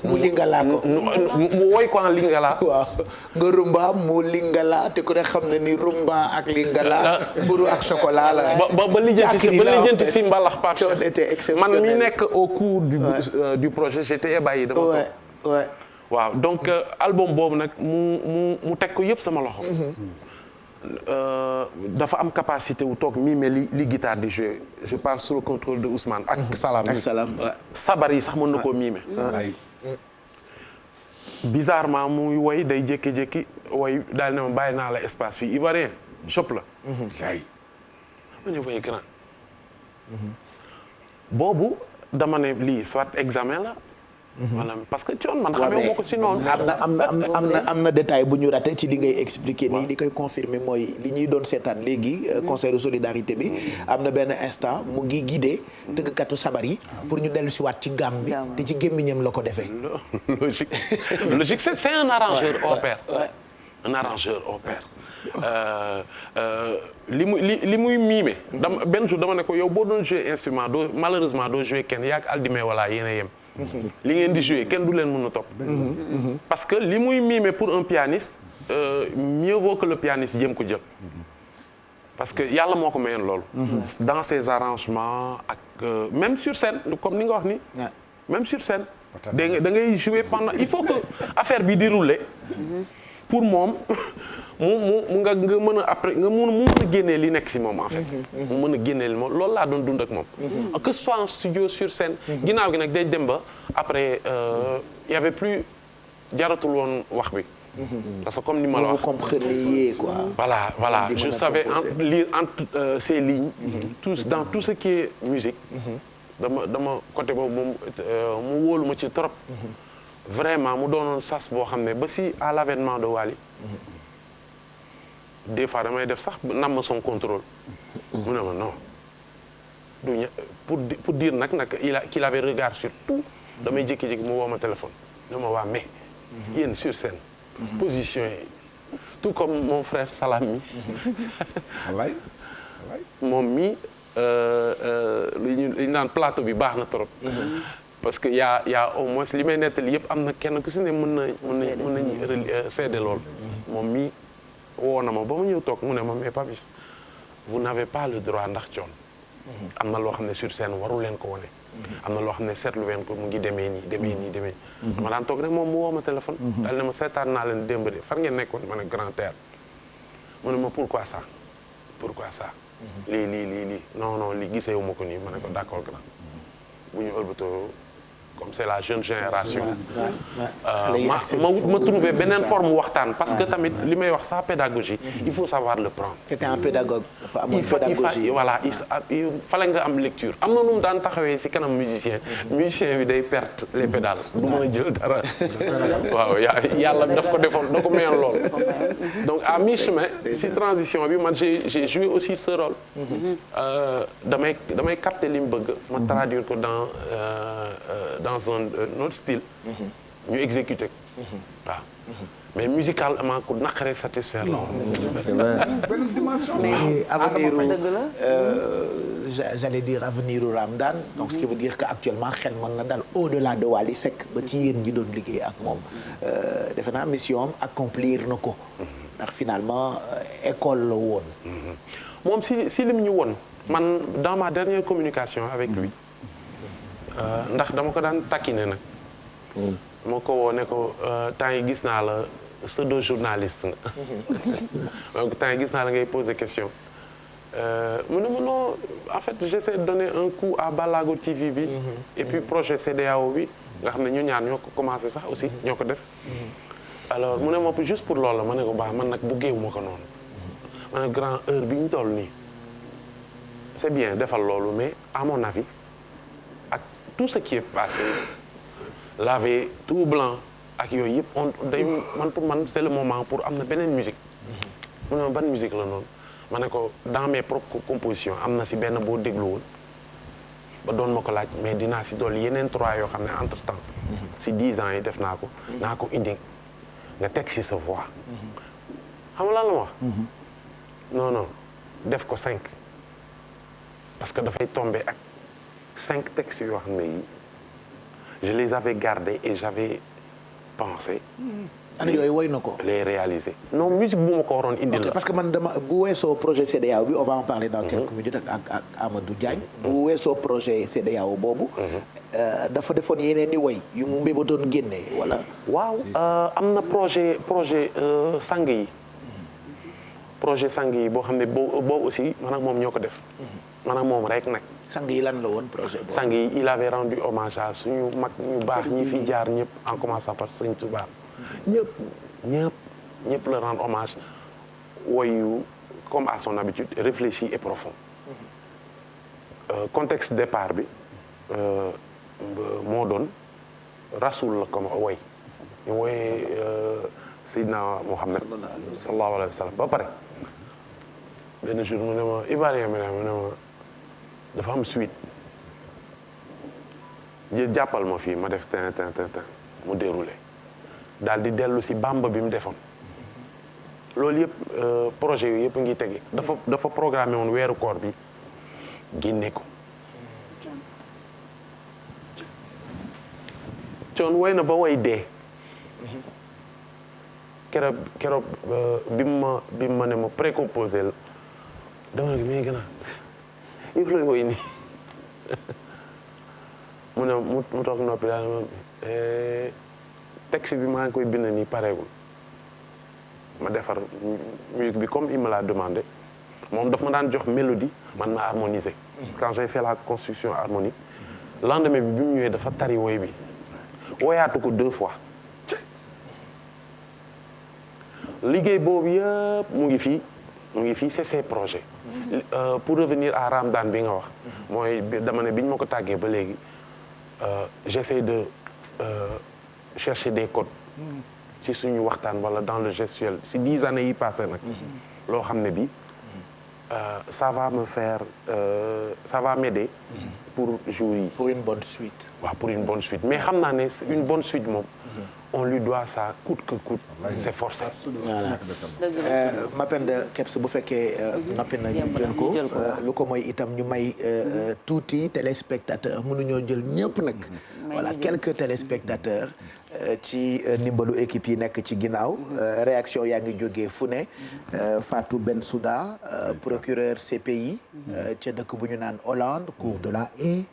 mu lingala ko mu woy ko en lingala waaw nga rumba mu lingala te ku ne xam ne ni rumba ak lingala mburu ak chocolat la ba lijjanti si mbalax Pape était exceptionnel man mi nekk au cours du projet j'étais ébahi dama ouais waaw donc album boobu nag mu teg ko yëpp sama loxo dafa am capacité wu toog mimer li guitare di jouer je parle sous le contrôle de Ousmane ak Salam sabar yi sax mën na koo mimer bizarrement muy woy day jékki-jékki woy daal ne ma bàyyi naa la espace fii ivoirien chop la kay ma ñu woy grand boobu dama ne lii soit examen la voilà parce que Thione man xamee moo ko si noonu. am na détail bu ñu raté ci li ngay expliquer nii li koy confirmer mooy li ñuy doon seetaan léegi concert de solidarité bi am na benn instant mu ngi guidé tëggkatu sabar yi pour ñu dellu si waat ci gamme bi te ci gémmiñam la ko defee. logique c'est un arrangeur hors pair. un arrangeur hors pair. li muy miime. benn jour dama ne ko yow boo doon jouer instrument malheureusement doo jouer kenn yaa ak Aldimé wala yéen a yem. li ngeen di jouer kenn du leen mën a topp. parce que li muy mimer pour un pianiste mieux vaut que le pianiste jéem ko jël. parce que yàlla moo ko mayoon loolu. dans ses arrangements ak même sur scène comme ni nga wax ni. même sur scène. da ngay jouer pendant il faut que affaire bi di rouler. pour moom nga mën a après nga mën a génnee li nekk si moom en fait. mu mën a génnee li moom loolu laa doon dund ak moom. que ce soit en studio sur scène. ginnaaw gi nag day dem ba après y avait plus jaratul woon wax bi. parce que comme ni ma la wax vous compreniez quoi. voilà je savais lire entre ces lignes. dans tout ce qui est musique. dama côté boobu moom mu wóolu ma ci trop. vraiment mu doonoon sas boo xam ne ba si à l'avènement de Wally. des fois damay def sax nam son contrôle. mu ne ma non pour dire nag qu'il avait regard sur tout. damay jékki-jékki mu woo ma téléphone. ne ma waa mais. yéen sur scène. position yi tout comme mon frère Salam mi. wallaay moom mi li ñu naan plateau bi baax na trop. parce que y a au moins li may nettali yëpp am na kenn ku si ne mën nañu seede lool. moom mi woo na ma ba ma ñëw toog mu ne ma mais Papis vous n'avez pas le droit ndax Thione. am na loo xam ne sur scène waru leen ko wane. am na loo xam ne seetlu leen ko mu ngi demee nii. dama daan toog rek moom mu woo ma téléphone. daal ne ma seetaan naa leen démb de far ngeen nekkoon ma ne Grand Théâtre mu ne ma pourquoi ça lii non lii giseewu ma ko nii ma ne ko d'accord grand bu ñu ëlbatoo comme c'est la jeune génération. ma trouver beneen forme waxtaan parce que tamit li may wax sa pédagogie. il faut savoir le prendre. c'était un pédagogue. dafa amoon pédagogie voilà il fallait nga am lecture am na nu mu daan taxawee si kanam musicien bi day perdre les pédales du mën a jël dara. waaw yàlla daf ko defoon da ko mayoon lool. donc à mi-chemin si transition bi man j'ai joué aussi ce rôle. damay capter li mu bëgg. ma traduire ko dans un autre style. ñu exécuter ko. waaw mais musicalement ku naqaree satisfaire la. c'est vrai. mais avenir j'allais dire avenir u Ramdan donc ce qui veut dire que actuellement xel mën na dal au-delà de Wally Seck ba ci yéen ñi doon liggéey ak moom defe naa mission am accomplir na ko. ndax finalement école la woon. moom si lim ñu woon man dans ma dernière communication avec lui. ndax dama ko daan taquiner nag. dama ko woo ne ko temps yi gis naa la pseudo journaliste nga. donc temps yi gis naa la ngay poser question. mu ne ma non en fait j'essaie de donner un coup à Balago TV bi. et puis projet CEDEAO bi nga xam ne ñu ñaar ñoo ko commencé sax aussi ñoo ko def. alors mu ne ma juste pour loolu la ma ne ko baax man nag bëggeewu ma ko noonu. ma ne grand heure bi ñu toll nii c'est bien defal loolu mais à mon avis ak tout ce qui est passé laver tout blanc ak yooyu yëpp on day man pour man c'est le moment pour am na beneen musique. mu ne ma ban musique la noonu. ma ne ko dans mes propres compositions am na si benn boo dégluwul ba doon ma ko laaj mais dinaa si dolli yeneen 3 yoo xam ne entre temps si 10 ans yi def naa ko indi nga teg si sa voix xam nga lan la wax non def ko 5 parce que dafay tomber ak 5 textes yoo xam ne yi je les avais gardés et j'avais pensé ana yooyu woy na ko. les réaliser non musique bu ma ko waroon indil la. parce que man dama bu weesoo projet CEDEAO bi on va en parler dans quelques minutes ak Amadou Diagne. bu weesoo projet CEDEAO boobu. dafa defoon yeneen i woy yu mu mbébatoon génne wala. waaw am na projet sang yi. projet sang yi boo xam ne boobu aussi man ak moom ñoo ko def. man ak moom rek nag. sang yi lan la woon projet boobu. sang yi il avait rendu hommage à suñu mag ñu baax ñi fi jaar ñëpp en commençant par Sëñ Touba. ñëpp la rendre hommage woyu comme à son habitude réfléchi et profond. Contexte départ bi moo doon Rasoul la comme woy ñu woyee Seydina Mohamed sallallahu alayhi wa sallam ba pare benn jour mu ne ma Ivoirien mu ne ma dafa am suite jàppal ma fii ma def tin mu déroulé daal di dellu si Bamba bi mu defoon loolu yëpp projet yooyu yëpp ngi tege dafa programmé woon weeru koor bi génne ko coon woy na ba woy dee keroog bi mu ma ne ma précomposé la dama ne mais gën a yëpp looy woy nii mu ne mu toog noppi daal texte bi maa ngi koy bind nii pareegul ma defar musique bi comme il me l'a demandé moom daf ma daan jox mélodie man ma harmoniser. quand j'ai fait la construction harmonique lendemain bi mu ñëwee dafa tari woy bi woyaatu ko 2 fois liggéey boobu yëpp mu ngi fii c'est ses projets. pour revenir à Ramadan bi nga wax mooy dama ne bi ñu ma ko tàggee ba léegi j'essaie de chercher des codes ci suñu waxtaan wala dans le gestuel si 10 années yi passé nag loo xam ne bi ça va me faire ça va m'aider pour jour yi pour une bonne suite. waaw pour une bonne suite mais xam naa ne une bonne suite moom on lui doit ça coûte que coûte c'est forcé. voilà Mapenda Kebs bu fekkee noppi na ñu jël ko lu ko mooy itam ñu may tuuti téléspectateurs mënuñoo jël ñëpp nag voilà quelques téléspectateurs ci ndimbalu équipe yi nekk ci ginnaaw réaction yaa ngi jógee fu ne Fatou Bensouda procureur CPI ca dëkk bu ñu naan Hollande cour de la Haye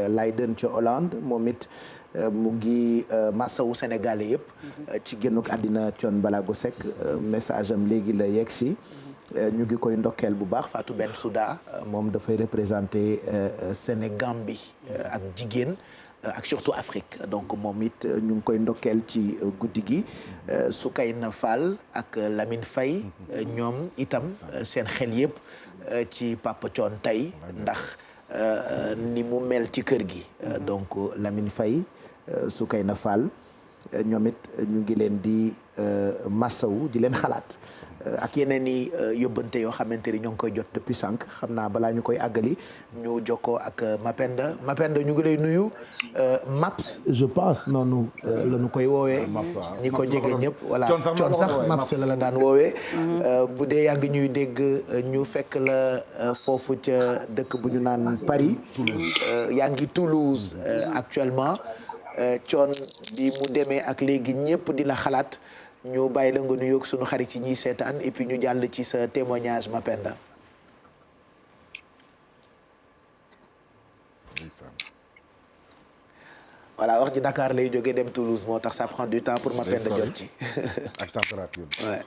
Leiden ca Hollande moom it mu ngi massawu sénégalais yëpp ci génnuk àddina Thione Ballago Seck message am léegi la yegg si ñu ngi koy ndokkeel bu baax Fatou Bensouda moom dafay représenter Sénégambie ak jigéen ak surtout Afrique donc moom it ñu ngi koy ndokkeel ci guddi gi Soukayna Fall ak Lamine Faye ñoom itam seen xel yëpp ci Papa Thione tey ndax ni mu mel ci kër gi donc Lamine Faye Soukayna Fall ñoom it ñu ngi leen di massawu di leen xalaat ak yeneen i yóbbante yoo xamante ni ñoo ngi koy jot depuis sànq xam naa balaa ñu koy àggali ñu jokkoo ak Mapenda ñu ngi lay nuyu Maps je pense noonu la ñu koy woowee ñi ko jege ñëpp voilà coon sax Maps la daan woowee bu dee yaa ngi ñuy dégg ñu fekk la foofu ca dëkk bu ñu naan Paris yaa ngi Toulouse actuellement coon bi mu demee ak léegi ñëpp di la xalaat ñu bàyyi la nga nuyoog sunu xarit yi ñuy seetaan et puis ñu jàll ci sa témoignage Mapenda. voilà wax ji Dakar lay jógee dem Toulouse moo tax ça prend du temps pour Mapenda jot ci. ak température bi. ouais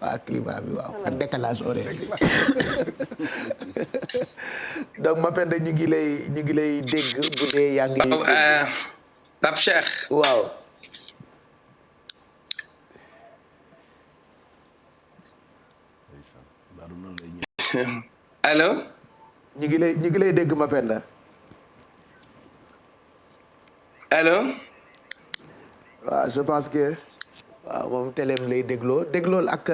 waaw climat bi waaw ak décalage horaire donc Mapenda ñu ngi lay dégg bu dee yaa ngi. waaw Pape Cheikh. waaw. allo. ñu ngi lay dégg Mapenda. allo. waaw je pense que waaw moom téléem lay déglool ak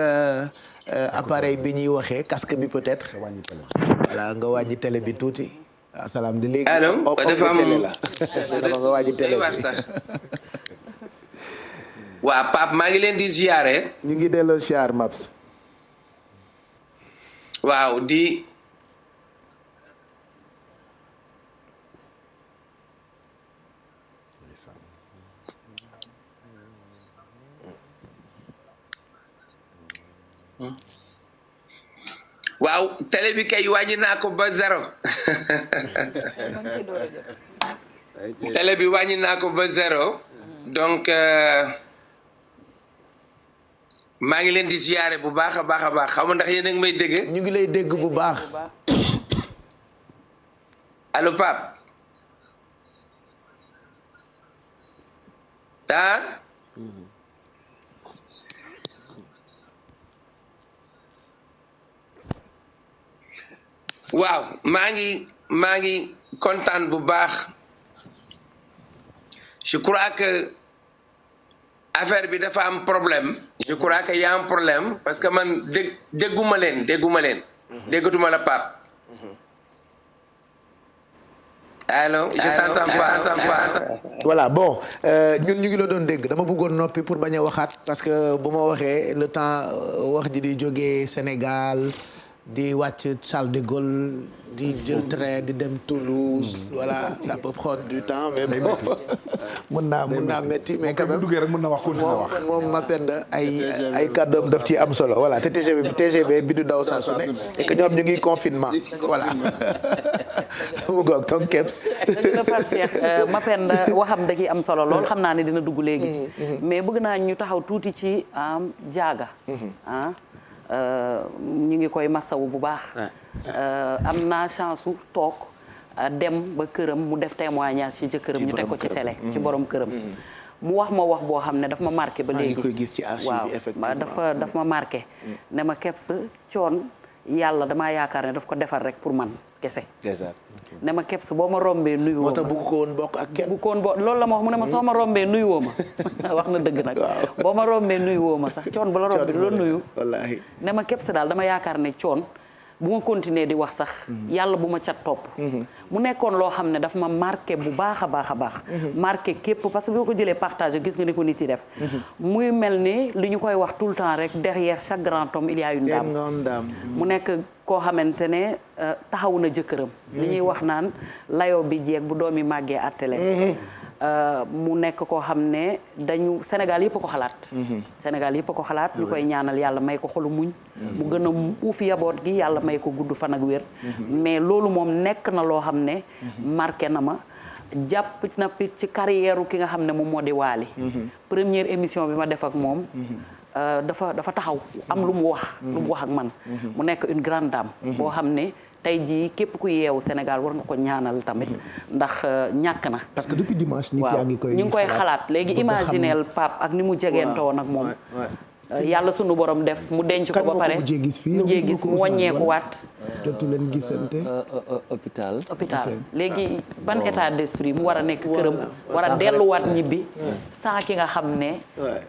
appareil bi ñuy waxee casque bi peut-être. voilà nga wàññi télé bi tuuti. waaw salaam di léegi. allo dafa am télé la. dama nga wàññi télé bi. waaw Pape maa ngi leen di ziare. ñu ngi delloo ziar Maps. waaw di. waaw télé bi kay wàññi naa ko ba zéro télé bi wàññi naa ko ba zéro donc maa ngi leen di ziyaare bu baax a baax a baax xaw ma ndax yéen a ngi may dégg. ñu ngi lay dégg bu baax. allo Pape. ah. waaw maa ngi kontaan bu baax je crois que affaire bi dafa am problème je crois que y a un problème parce que man dégguma leen déggatuma la Pape allo je t'entends pas voilà bon ñun ñu ngi la doon dégg dama bëggoon noppi pour bañ a waxaat parce que bu ma waxee le temps wax ji di jógee Sénégal di wàcc Charles de Gaulle di jël train di dem Toulouse voilà ça peut prendre du temps mais bon mën naa métti mais quand même duggee rek mën na wax moom Mapenda ay kàddoom daf ci am solo voilà te TGV bi du daw saa su ne et que ñoom ñu ngi confinement voilà mu goog donc keps dëgg la Pape Cheikh Mapenda waxam da ciy am solo lool xam naa ne dina dugg léegi mais bëgg naa ñu taxaw tuuti ci jaaga ñu ngi koy masawu bu baax am naa chance su toog dem ba këram mu def témoignage ci jëkkëram ñu teg ko ci télé ci borom këram mu wax ma wax boo xam ne daf ma marqué ba léegi koy gis ci archive effectivement waaw daf ma marqué ne ma Kebs coon yàlla damaa yaakaar ne daf ko defar rek pour man kese ne ma Kebs boo ma rombee nuyu woo ma moo tax bëgg ko woon bokk ak kenn bëgg ko woon loolu la ma wax mu ne ma soo ma rombee nuyu woo ma wax na dëgg nag boo ma rombee nuyu woo ma sax coon bu la rombee du la nuyu wallaahi ne ma Kebs daal dama yaakaar ne coon bu ma continuer di wax sax yàlla bu ma cat topp mu nekkoon loo xam ne daf ma marqué bu baax a baax a baax marqué képp parce que boo ko jëlee partagé gis nga ni ko nit yi def muy mel ni li ñu koy wax tout le temps rek derrière chaque grand homme il y a une dame mu nekk koo xamante ne taxaw na jëkkëram li ñuy wax naan layoo bi jeeg bu doomi màggee attele mu nekk koo xam ne dañu Sénégal yëpp a ko xalaat Sénégal yëpp a ko xalaat ñu koy ñaanal yàlla may ko xolu muñ mu gën a uuf yaboot gi yàlla may ko gudd fan ak wér mais loolu moom nekk na loo xam ne marqué na ma jàpp na ci carrière ki nga xam ne moom moo di Waly première émission bi ma def ak moom dafa taxaw am lu mu wax ak man mu nekk une grande dame boo xam ne tey jii képp ku yeewu Sénégal war nga ko ñaanal tamit ndax ñàkk na. parce que depuis dimanche nit yaa ngi koy ñu ngi koy xalaat léegi imagineel Pape ak ni mu jegeentoo nag moom. yàlla sunu borom def mu denc ko ba pare kan mujjee gis fii mujjee gis mu wàññeeku waat. jotu leen gisante. hôpital léegi ban état d'esprit mu war a nekk këram. war a delluwaat ñibbi. sans ki nga xam ne.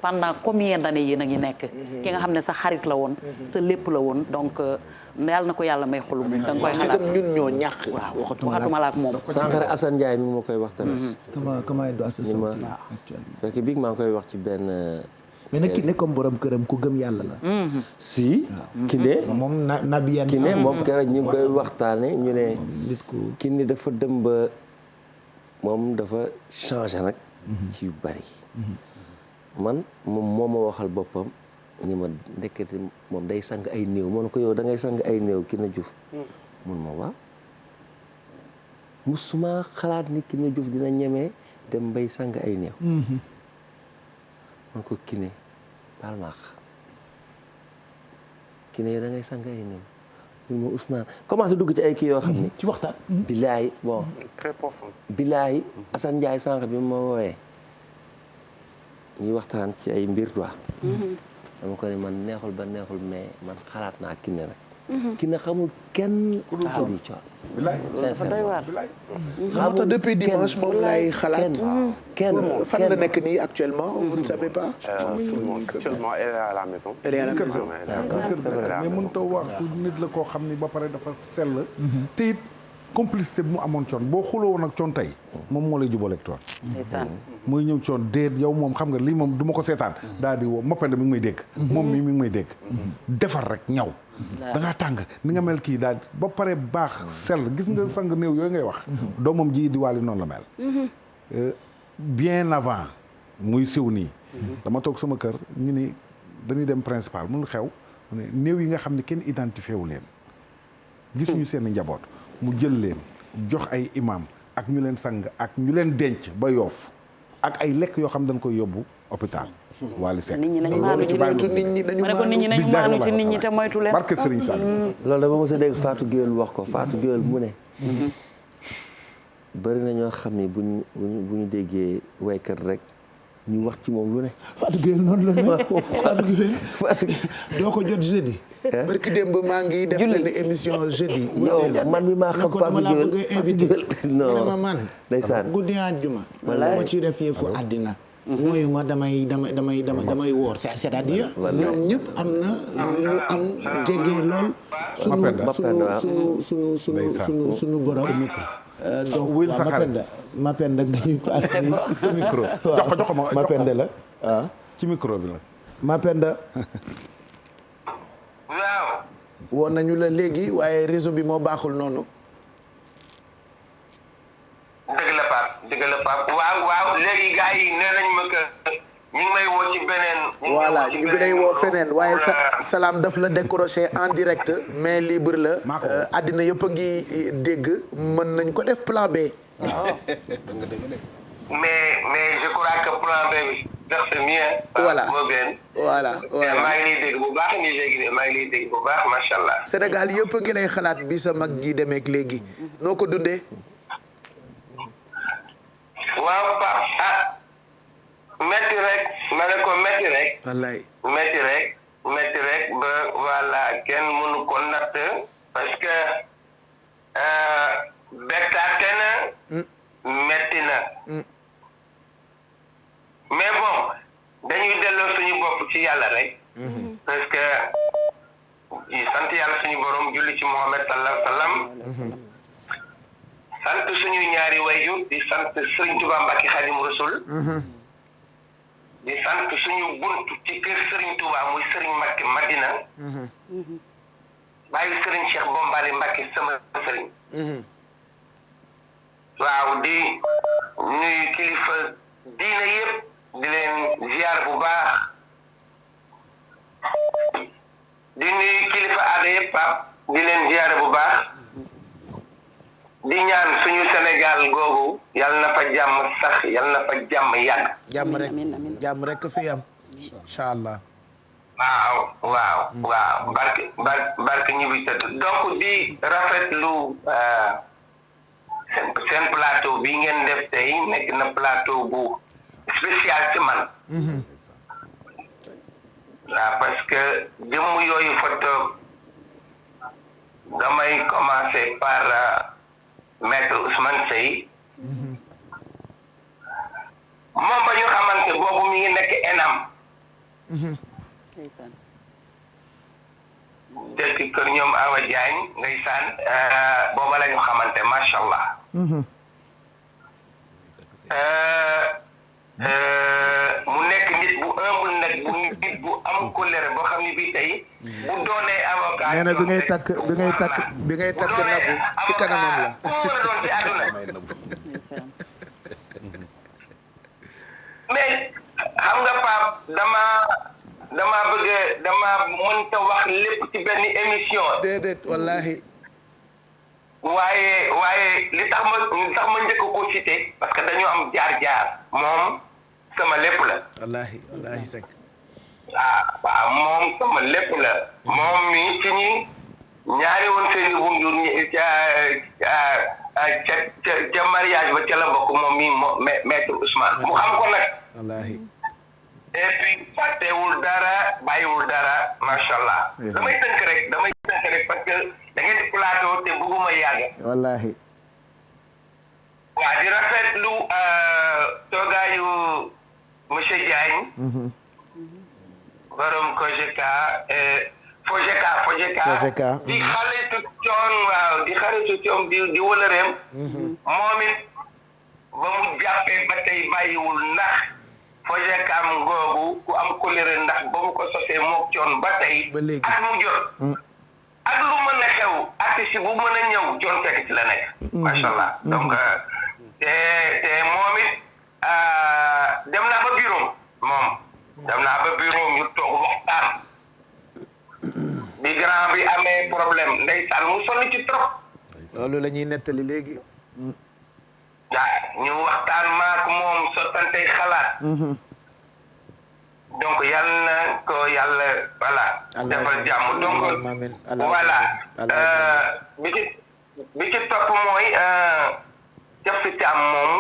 pendant combien d'années yéen a ngi nekk. ki nga xam ne sa xarit la woon. sa lépp la woon donc yàlla na ko yàlla may xolu da nga koy xalaat ñun ñoo ñàkk. waaw waxatuma la ak moom. sànq rek Assane Ndiaye mi ma koy wax tamit. comment il doit se sentir fekk bii maa ngi koy wax ci benn. mais nag Kiné comme borom këram ku gëm yàlla la. si. Kiné moom Nabiane. Kiné moom keroog ñu ngi koy waxtaane ñu ne. nit ku Kiné dafa dem ba moom dafa changé nag. ci yu bari. man moom moo ma waxal boppam ni ma ndekete moom day sang ay néew ma ne ko yow da ngay sang ay néew Kiné Diouf. mun ma waaw. musuma xalaat ni Kiné Diouf dina ñemee dem bay sang ay néew. man ko Kiné baal ma Kiné da ngay sang ay néew. ñun ma Ousmane commencé dugg ci ay kii yoo xam ni. ci waxtaan. bilaay bon. très profond. bilaay Assane Ndiaye sànq bi ma wooyee ñuy waxtaan ci ay mbir quoi. dama ko ne man neexul ba neexul mais man xalaat naa Kiné rek. Kiné xamul kenn ku dul Coon. sincèrement moo tax depuis dimanche moom lay xalaat. kenn fan la nekk nii actuellement vous ne savez pas. Actuellement elle est à la maison. elle est à la maison. mais mënut a wax nit la koo xam ni ba pare dafa sell. te it complicité bi mu amoon Coon boo xuloo woon ak Coon tey moom moo lay jubaleeg Coon. muy ñëw Coon déet yow moom xam nga lii moom du ma ko seetaan. daal di woo Mapenda mi ngi may dégg. moom mi ngi may dégg. defar rek ñaw. da ngaa tàng ni nga mel kii daal ba pare baax sell gis nga sang néew yooyu ngay wax. doomam ji di wàlli noonu la mel. bien avant muy siw nii. dama toog sama kër ñu ni dañuy dem principal mun xew mu ne néew yi nga xam ne kenn identifié wu leen. gisuñu seen njaboot mu jël leen jox ay imam ak ñu leen sang ak ñu leen denc ba Yoof ak ay lekk yoo xam dañ koy yóbbu hôpital. Wally Seck nit ñi nañu maanu ci nit ñi nañu maanu ci nit ñi te moytu leen. barke Serigne Sall. loolu dama mos a dégg Fatou Gueye wax ko Fatou Gueye mu ne. bëri na ñoo xam ne bu ñu déggee waykat rek ñu wax ci moom lu ne. Fatou Gueye noonu la ne Fatou Gueye doo ko jot jeudi. barki démb maa ngi def benn émission jeudi. yow man mi maa xam Fatou Gueye non man. ndeysaan guddi àjjuma. dama ci def yëfu àddina. mooyu ma damay woor c'est-à-dire ñoom ñëpp am na lu am jege lool. sunu borom. donc Mapenda nga ñuy passé sa micro jox ko ma Mapenda la ci micro bi la Mapenda. waaw. woon nañu la léegi waaye réseau bi moo baaxul noonu. dëgg la Pape waaw léegi gars yi nee nañ ma que ñu ngi may woo ci beneen. voilà ñu ngi lay woo feneen waaye salaam daf la décroché en direct mais libre la. àddina yëpp a ngi dégg mën nañ ko def plan B. mais je crois que plan B bi c'est mieux. voilà moo gën. voilà maa ngi lay dégg bu baax ni léegi maa ngi lay dégg bu baax macha allah. Sénégal yëpp a ngi lay xalaat bi sa mag ji demeek léegi noo ko dundee. waaw Pape métti rek ma ne ko métti rek. wallaay métti rek ba voilà kenn mënu ko natt parce que bettaate na. métti na. mais bon dañuy delloo suñu bopp ci yàlla rek. parce que sant yàlla suñu borom julli ci Muhammad sallallahu alayhi wa sallam. sant suñu ñaari wayjur di sant Serigne Touba Mbacké Khadim Rasoul. di sant suñu bunt ci kër Serigne Touba muy Serigne Mbacké Madina. bàyyi Serigne Cheikh Bombali Mbacké sama Serigne. waaw di nuyu kilifa diina yëpp di leen ziar bu baax. di nuyu kilifa aada yëpp di leen ziar bu baax. di ñaan suñu Sénégal googu yal na fa jàmm sax yal na fa jàmm yàgg. jàmm rek fi am incha allah. waaw barke ñu bi tëdd donc di rafetlu seen plateau bi ngeen def tey nekk na plateau bu spécial ci man. waaw parce que jëmm yooyu fa toog damay commencer par maître Ousmane Seye. moom ba ñu xamante boobu mi ngi nekk ENAM. dëkk kër ñoom Awa Diagne ndeysaan booba la ñu xamante macha allah. mu nekk nit bu humble nag nit bu am colère boo xam ne bii tey. bu doonee avocat. nee na bi ngay takk nabu ci kanamam la. ku mu war a doon ci àdduna. mais xam nga Pape dama mënta wax lépp ci benn émission. déedéet wallahi. waaye li tax ma njëkk ko cité parce que dañu am jaar-jaar moom sama lépp la. wallaahi Seck. waaw moom sama lépp la moom mi ci ñi ñaari woon seen bu njur ca mariage ba ca la bokk moom mi maître Ousmane mu xam ko nag. wallaahi. et puis fàttewul dara bàyyiwul dara macha allah. damay tënk rek parce que da ngeen di plateau te bëgguma yàgg. wallaahi. waa di rafetlu toogaayu monsieur Diagne. borom Fojeka. di xaritu coon waaw di xaritu coon di wëlëreem. moom it ba mu jàppee ba tey bàyyiwul ndax. Fojekam googu ku am colère ndax ba mu ko sosee mook coon ba tey at mu jot ak lu mën a xew artiste bu mën a ñëw Thione Seck ci la nekk macha allah donc te moom it dem naa ba bureau ñu toog waxtaan bi grand bi amee problème ndeysaan mu sonn ci trop loolu la ñuy nettali léegi waaw ñu waxtaan maak moom sottantey xalaat donc yal na ko yàlla voilà defal jàmm donc voilà bi ci topp mooy Jëf Caam moom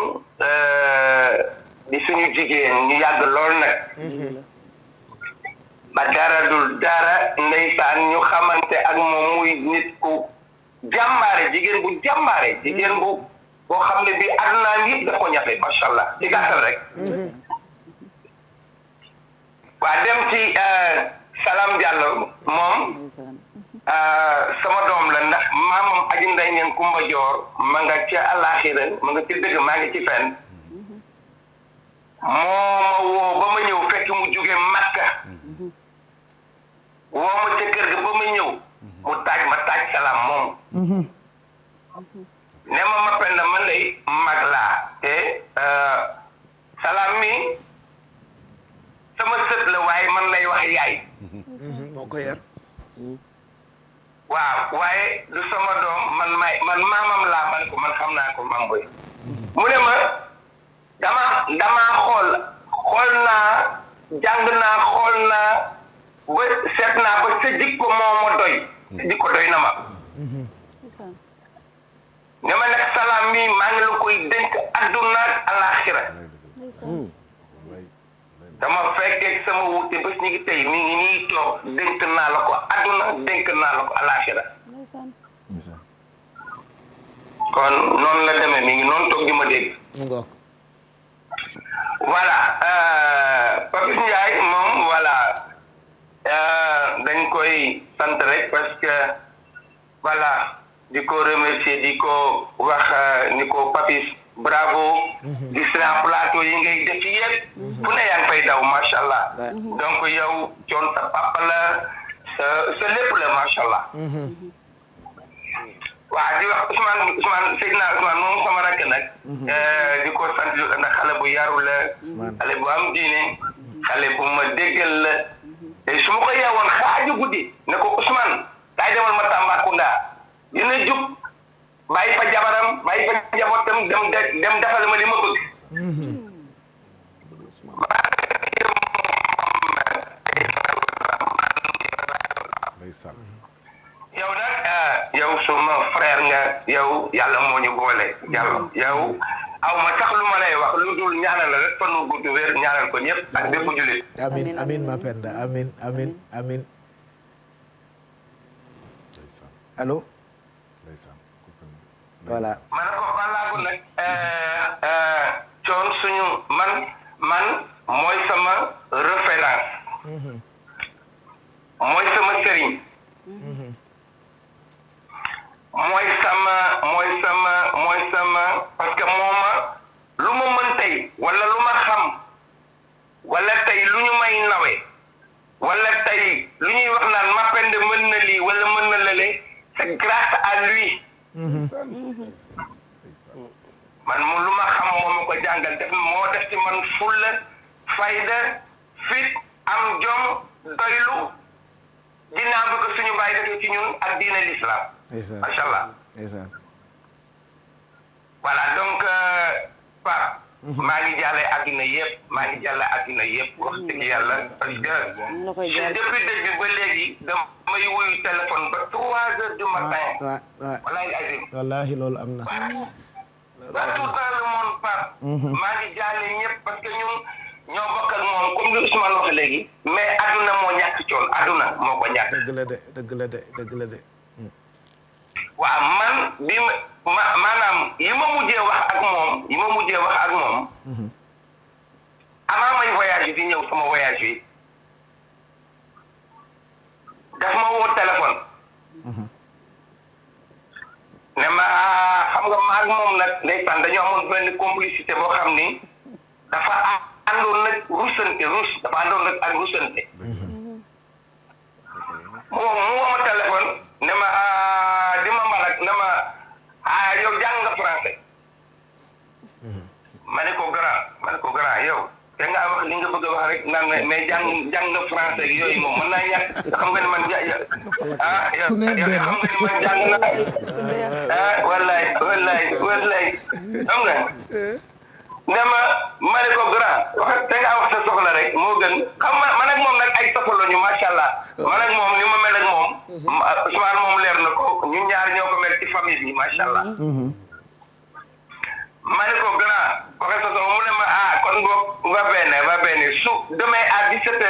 di suñu jigéen ñu yàgg lool nag ba dara dul dara ndeysaan ñu xamante ak moom muy nit ku jàmbaare jigéen bu jàmbaare jigéen bu boo xam ne bi adunaan yëpp daf ko ñafe macha allah ci gàttal rek waa dem ci Salam Diallo moom sama doom la ndax maamam aji nday ngeen Kumba Joor ma nga ca àllaaxira ma nga ci dëgg maa ngi ci fenn moo ma woo ba ma ñëw fekk mu jóge Makka woo ma ca kër ga ba ma ñëw mu taaj Salam moom ne ma penda man lay mag laa te Salam mi sama sët la waaye man lay wax yaay moo ko yar waaw waaye du sama doom man maamam laa man ko man xam naa ko mam boy mu ne ma dama xool naa jàng naa xool naa ba seet naa ba sa jikko moo ma doy sa jikko doy na ma ne ma nag Salam mi maa ngi la koy dénk adduna ak alaxira dama fekkee sama wute bés ñi ngi tey mi ngi nii toog dénk naa la ko adduna dénk naa la ko alaxira kon noonu la demee mi ngi noonu toog di ma dégg voilà Papis Ndiaye moom voilà dañ koy sant rek parce que voilà di ko remercier di ko wax ni ko Papis bravo gis naa plateau yi ngay def yëpp fu ne yaa ngi fay daw macha allah donc yow Thione sa papa la sa lépp la macha allah waaw di wax Ousmane Seydina Ousmane moom sama rakk nag di ko sant ndax xale bu yaru la xale bu am diine xale bu ma déggal la te su ma ko yeewoon xaaju guddi ne ko Ousmane daay demal ma Tambacounda dina jug bàyyi fa jabaram bàyyi fa njabootam dem defal ma li ma bëgg yow nag yow suma frère nga yow yàlla moo ñu boole yow aw ma sax lu ma lay wax lu dul ñaanal la rek fanu gudd wér ñaanal ko ñëpp ak bépp jullit amin ma penda amin allo voilà ma ne ko balaagu nag Thione suñu man mooy sama référence mooy sama sëriñ mooy sama parce que mooma lu ma mën tey wala lu ma xam wala tey lu ñu may nawe wala tey lu ñuy wax naan Mapenda mën na lii wala mën na lale c'est grâce à lui man mu lu ma xam moo ma ko jàngal moo def ci man fulla fayda fit am jom doylu ginnaaw bi ko suñu bàyyi defee ci ñun ak diine l'islam macha allah voilà donc Pape. maa ngi jàlle adduna yëpp wax dëgg yàlla parce que depuis dëj ba léegi damay wuyu téléphone ba 3 heures du matin. wallaahi azim. wallaahi loolu am na. dans tout le monde Pape. maa ngi jàlle ñëpp parce que ñun ñoo bokk ak moom comme li Ousmane wax léegi. mais adduna moo ñàkk coon adduna moo ko ñàkk. dëgg la de. waaw man bi maanaam yi ma mujjee wax ak moom avant may voyage di ñëw sama voyage bi daf ma woo téléphone ne ma xam nga ma ak moom nag ndeysaan dañoo amoon benn complicité boo xam ni dafa àndoon nag ak rusante mu woo ma téléphone ne ma di ma mbalak ne ma yow jàng nga français ma ne ko grand yow te nga wax li nga bëgg a wax rek naan mais jàng nga français ak yooyu moom mën naa ñàkk xam nga ni man yow xam nga ni man jàng naa wallaay xam nga ne ma ne ko grand wax te nga wax sa soxla rek moo gën xam man ak moom nag ay soxla ñu macha allah man ak moom ni ma mel ak moom Ousmane moom leer na ko ñun ñaar ñoo ko mel ci famille bi macha allah. ma ne ko grand waxe sa soxla mu ne ma kon boog va bene su demain à 17h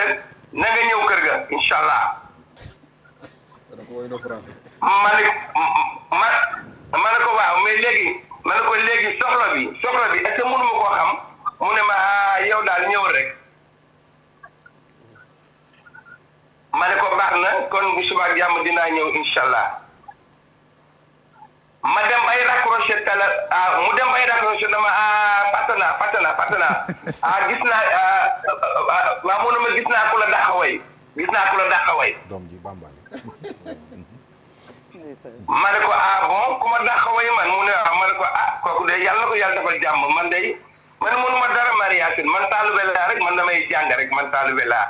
na nga ñëw kër ga incha allah. ma ne ko waaw mais léegi. ma ne ko léegi soxla bi est-ce que mënu ma koo xam mu ne ma yow daal ñëwal rek ma ne ko baax na kon bu subaa jàmm dinaa ñëw incha allah ma dem ay raccroché mu dem ay raccroché dama fàtte naa gis naa waaw mu ne ma gis naa ku la dàq way doom ji bambali ma ne ko bon ku ma dàq way man mu ne ma ne ko kooku de yàlla na ko yàlla defal jàmm man mënuma dara mariasin man taalube laa rek man damay jàng rek man taalube laa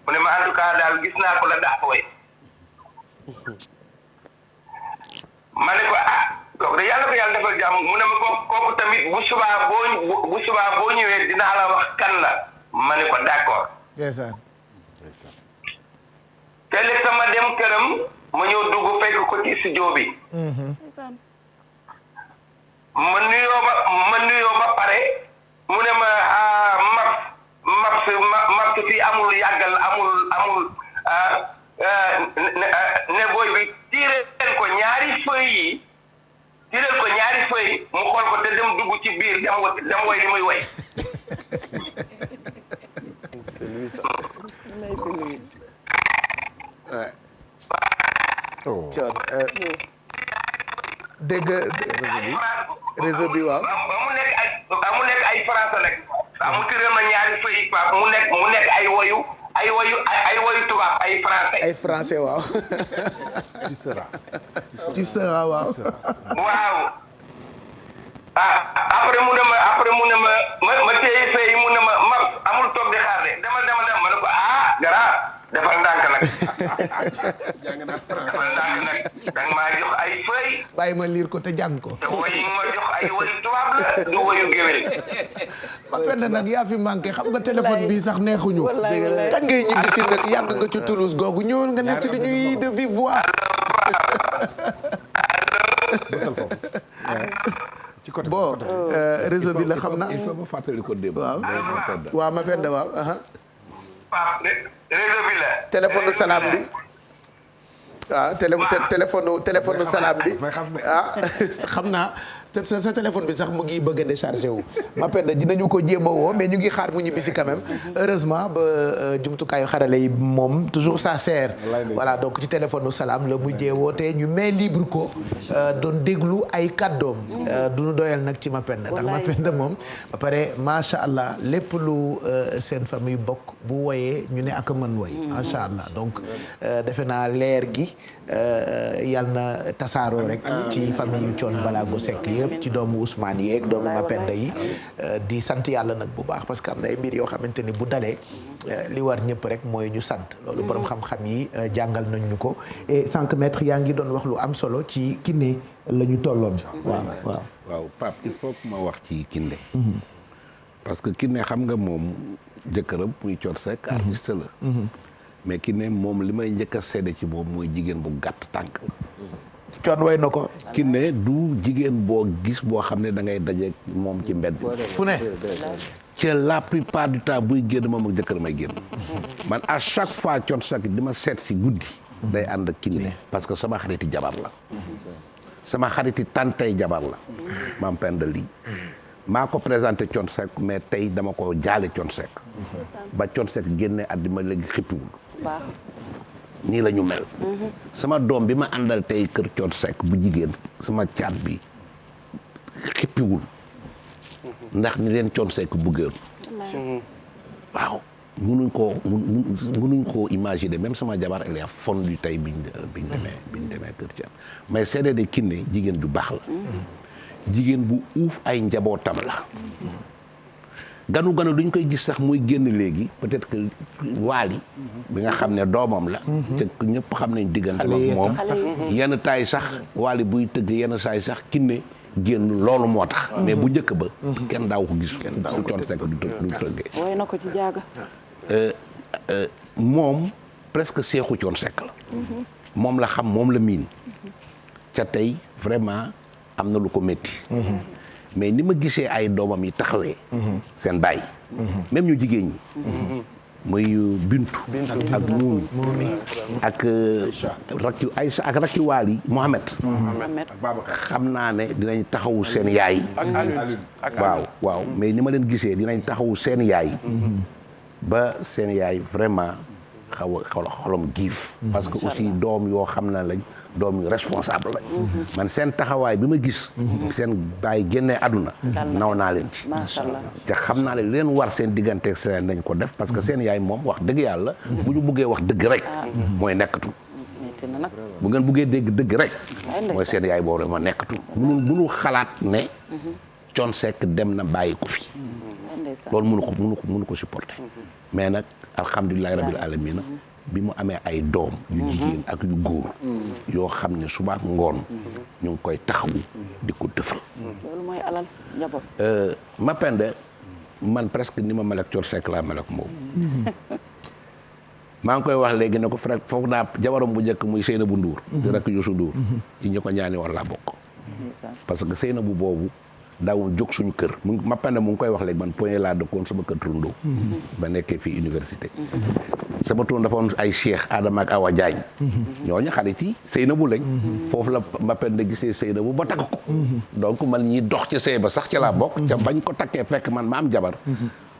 mu ne ma en tout cas daal gis naa ko la dàq way ma ne ko kooku de yàlla na ko yàlla defal jàmm mu ne ma kooku tamit bu subaa boo ñëwee dinaa la wax kan la ma ne ko d'accord te léegi sama dem këram ma ñëw dugg fekk ko ci studio bi. ma nuyoo ba pare mu ne ma Maps fii amul yàggal amul ne booy bi tireel ko ñaari feuilles mu xool ko te dem dugg ci biir dem woy li muy woy. dégg réseau bi waaw. ba mu nekk ay français nag. mu tëral ma ñaari feuilles Pape mu nekk ay woyu tubaab ay français. ay français waaw. tu seras waaw. waaw. après mu ne ma téye feuille mu ne ma amul toog di xaar de dama ma ne ko gara defal ndànk nag. defal ndànk nag danga maa jox ay feuille. bàyyi ma liir ko te jàng ko. te woy yi ma jox ay woyu tubaab la du woyu géwél. ma pend nag yaa fi manqué xam nga téléphone bii sax neexuñu. kañ ngay ñibbi si nag yàgg nga ci Toulouse googu ñëwal nga nekk li ñuy de vive voix. bon réseau bi la xam na. il faut ma fàttali ko démb. waaw ma pend waaw. réseau bi la. téléphone salaam bi. waaw téléphone salaam bi. xam naa sa téléphone bi sax mu ngi bëgg a déchargé wu. ma pend dinañu ko jéem a woo mais ñu ngi xaar mu ñibbisi quand même. heureusement ba jumtukaayu xarale yi moom toujours ça sert. voilà donc ci téléphone salaam la mujjee wootee ñu may libre ko. doon déglu ay kàddoom. du ñu doyal nag ci ma pend ndax ma pend moom. ba pare macha allah lépp lu seen famille bokk bu woyee ñu ne ak mën woy. macha allah donc defe naa leer gi yal na tasaaroo rek ci famille yu Thione Ballago Seck yëpp ci doomu Ousmane yi ak doomu Mapenda yi di sant yàlla nag bu baax parce que am na ay mbir yoo xamante ni bu dalee li war ñëpp rek mooy ñu sant loolu borom xam-xam yi jàngal nañ ñu ko et 5 mètres yaa ngi doon wax lu am solo ci Kiné la ñu tolloon. waaw Pape il faut que ma wax ci Kiné. parce que Kiné xam nga moom jëkkëram muy Thione Seck artiste la. mais Kiné moom li may njëkk a seede ci moom mooy jigéen bu gàtt tànk. Thione way na ko. Kiné du jigéen boo gis boo xam ne da ngay dajeeg moom ci mbedd. fu ne. ci la plupart du temps buy génn moom ak jëkkër may génn. man à chaque fois Thione Seck di ma seet si guddi. day ànd ak Kiné parce que sama xariti jabar la. sama xariti tantay jabar la. maam Penda lii. maa ko présenté Thione Seck mais tey dama ko jaale Thione Seck. ba Thione Seck génne àddina léegi xippiwul. nii la ñu mel. sama doom bi ma àndal tey kër Thione Seck bu jigéen sama caat bi xippiwul. ndax ni leen Thione Seck bëggee. waaw mënuñ koo imaginer même sama jabar elle est fondue tey biñ demee kër Thione mais seede de Kiné jigéen ju baax la. jigéen bu uuf ay njabootam la. ganu duñ koy gis sax muy génn léegi peut-être que Waly bi nga xam ne doomam la. te ñëpp xam nañ diggante ak moom. yenn taay sax Waly buy tëgg yenn saay sax Kiné génn loolu moo tax. mais bu njëkk ba. kenn daaw ko gis. kenn daaw ko Thione Seck du tëggee. woy na ko ci jaaga. moom presque seexu Thione Seck la. moom la xam moom la miin. ca tey vraiment. am na lu ko métti. mais ni ma gisee ay doomam yi taxawee. seen baay. même ñu jigéen ñi. muy Bintu. ak Muumi ak rakki Aïcha ak rakki Waali Mohamed. xam naa ne dinañ taxawu seen yaay. waaw mais ni ma leen gisee dinañ taxawu seen yaay. ba seen yaay vraiment xaw a xolam giif. parce que aussi doom yoo xam na lañ. doom yu responsable lañ. man seen taxawaay bi ma gis. seen baay génnee àdduna. naw naa leen ci. te xam naa ne leen war seen diggante seen dañ ko def parce que seen yaay moom wax dëgg yàlla. bu ñu buggee wax dëgg rek. mooy nekkatu. bu ngeen buggee dégg dëgg rek. mooy seen yaay boobu ma nekkatu. mënul xalaat ne. Thione Seck dem na bàyyi ko fi. loolu mënu ko supporter. mais nag alhamdulilah rabil alamina bi mu amee ay doom yu jigéen ak yu góor yoo xam ne suba ak ngoon ñu ngi koy taxawu di ko dëfal. loolu mooy alal njaboot. Mapenda man presque ni ma mel ak Thione Seck laa mel ak moom. maa ngi koy wax léegi ne ko frère foog naa jabaram bu njëkk muy Seynabou Ndour. di rek Youssou Ndour. ci ñu ko ñaani war laa bokk. parce que Seynabou boobu. daawul jóg suñu kër Mapenda mu ngi koy wax léegi man Pointe laa dëkkoon sama kër Turandoo. ba nekkee fii université. sama toon dafa am ay Cheikh Adama ak Awa Diagne. ñooñu xarit yi Seynabou lañ. foofu la Mapenda gisee Seynabou ba takk ko. donc man ñi dox ci sëy ba sax ci laa bokk. ca bañ ko takkee fekk man ma am jabar.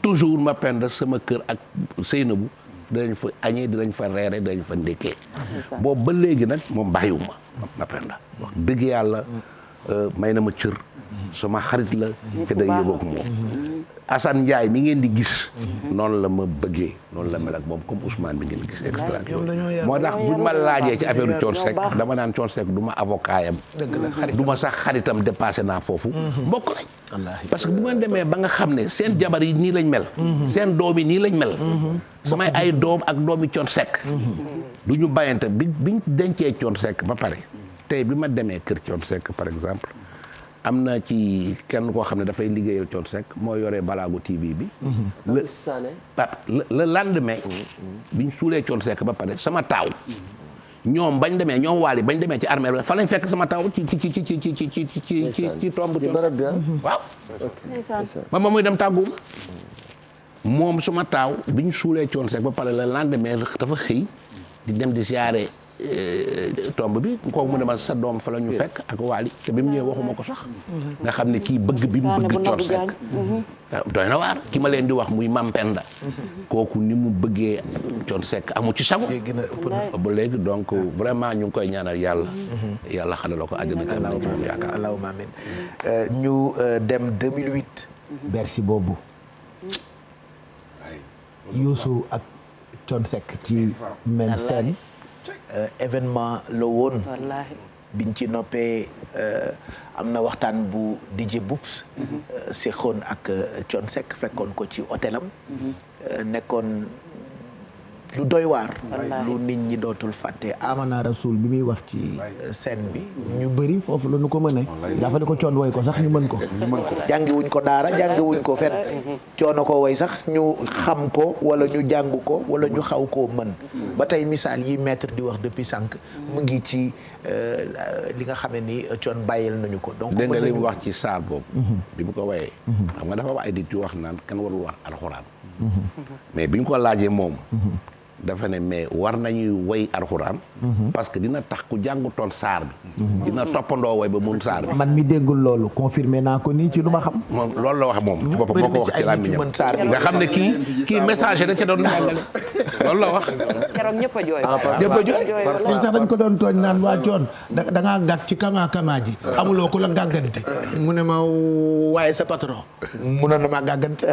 toujours Mapenda sama kër ak Seynabou dinañ fa añee dinañ fa reere dinañ fa ndékkee. boobu ba léegi nag moom bàyyiwuma Mapenda wax dëgg yàlla may na ma cër. sama xarit la te day yëgoog moom Assane Ndiaye mi ngeen di gis noonu la ma bëggee noonu la mel ak moom comme Ousmane bi ngeen gis extra moo tax buñ ma laajee ci affaire Thione Seck dama naan Thione Seck du ma avocat yam du ma sax xaritam dépassé naa foofu mbokk lañ parce que bu ngeen demee ba nga xam ne seen jabar yi nii lañ mel seen doom yi nii lañ mel samay ay doom ak doomi Thione Seck du ñu bàyyante biñ dencee Thione Seck ba pare tey bi ma demee kër Thione Seck par exemple am na ci kenn koo xam ne dafay liggéeyal Thione Seck moo yoree Balago TV bi. le lendemain. biñ suulee Thione Seck ba pare sama taaw. ñoom bañ demee ñoom Waly bañ demee ci armée fa lañ fekk sama taaw ci tomb. ci barab bi waaw. ma muy dem tàgguma moom sama taaw biñ suulee Thione Seck ba pare le lendemain dafa xëy. di dem di siyaare tomb bi kooku mu ne ma sa doom fa la ñu fekk ak Waly te bi mu ñëwee waxuma ko sax nga xam ne kii bëgg bi mu bëgg Thione Seck doy na waar ki ma leen di wax muy Mapenda kooku ni mu bëggee Thione Seck amu ci sago ba léegi donc vraiment ñu ngi koy ñaanal yàlla yàlla xale la ko àjjana ca moom yaakaar allahumma amin ñu dem 2008 Bercy boobu Youssou ak Thione Seck ci même scène événement la woon. wallaahi. biñ ci noppee am na waxtaan bu DJ Boubs séqoon ak Thione Seck fekkoon ko ci hôtelam nekkoon lu doy waar lu nit ñi dootul fàtte Amana Rasoul bi muy wax ci scène bi ñu bëri foofu la ñu ko mëne dafa ne ko Thione woy ko sax ñu mën ko jàngiwuñ ko daara jàngiwuñ ko fet Thione ko woy sax ñu xam ko wala ñu jàng ko wala ñu xaw koo mën ba tey misaal yi maître di wax depuis sànq mu ngi ci li nga xam ne ni Thione bàyyil nañu ko donc dégg nga li mu wax ci saar boobu bi mu ko woyee xam nga dafa wax ay nit yu wax naan kenn warul wax alxuraan mais bi ñu ko laajee moom dafa ne mais war nañuy woy alxuraan parce que dina tax ku jàngutoon saar bi dina toppandoo woy ba mun saar bi man mi déggul loolu confirmé naa ko nii ci lu ma xam moom loolu la wax moom ci boppam moo ko wax ci làmmiñam nga xam ne kii message da ca doon jàngale loolu la wax keroog ñëpp a jooy ñëpp a jooy sax dañ ko doon tooñ naan waa Thione da ngaa gàtt ci kama ji amuloo ku la gàggante mu ne ma waaye sa patron munoon na maa gàggante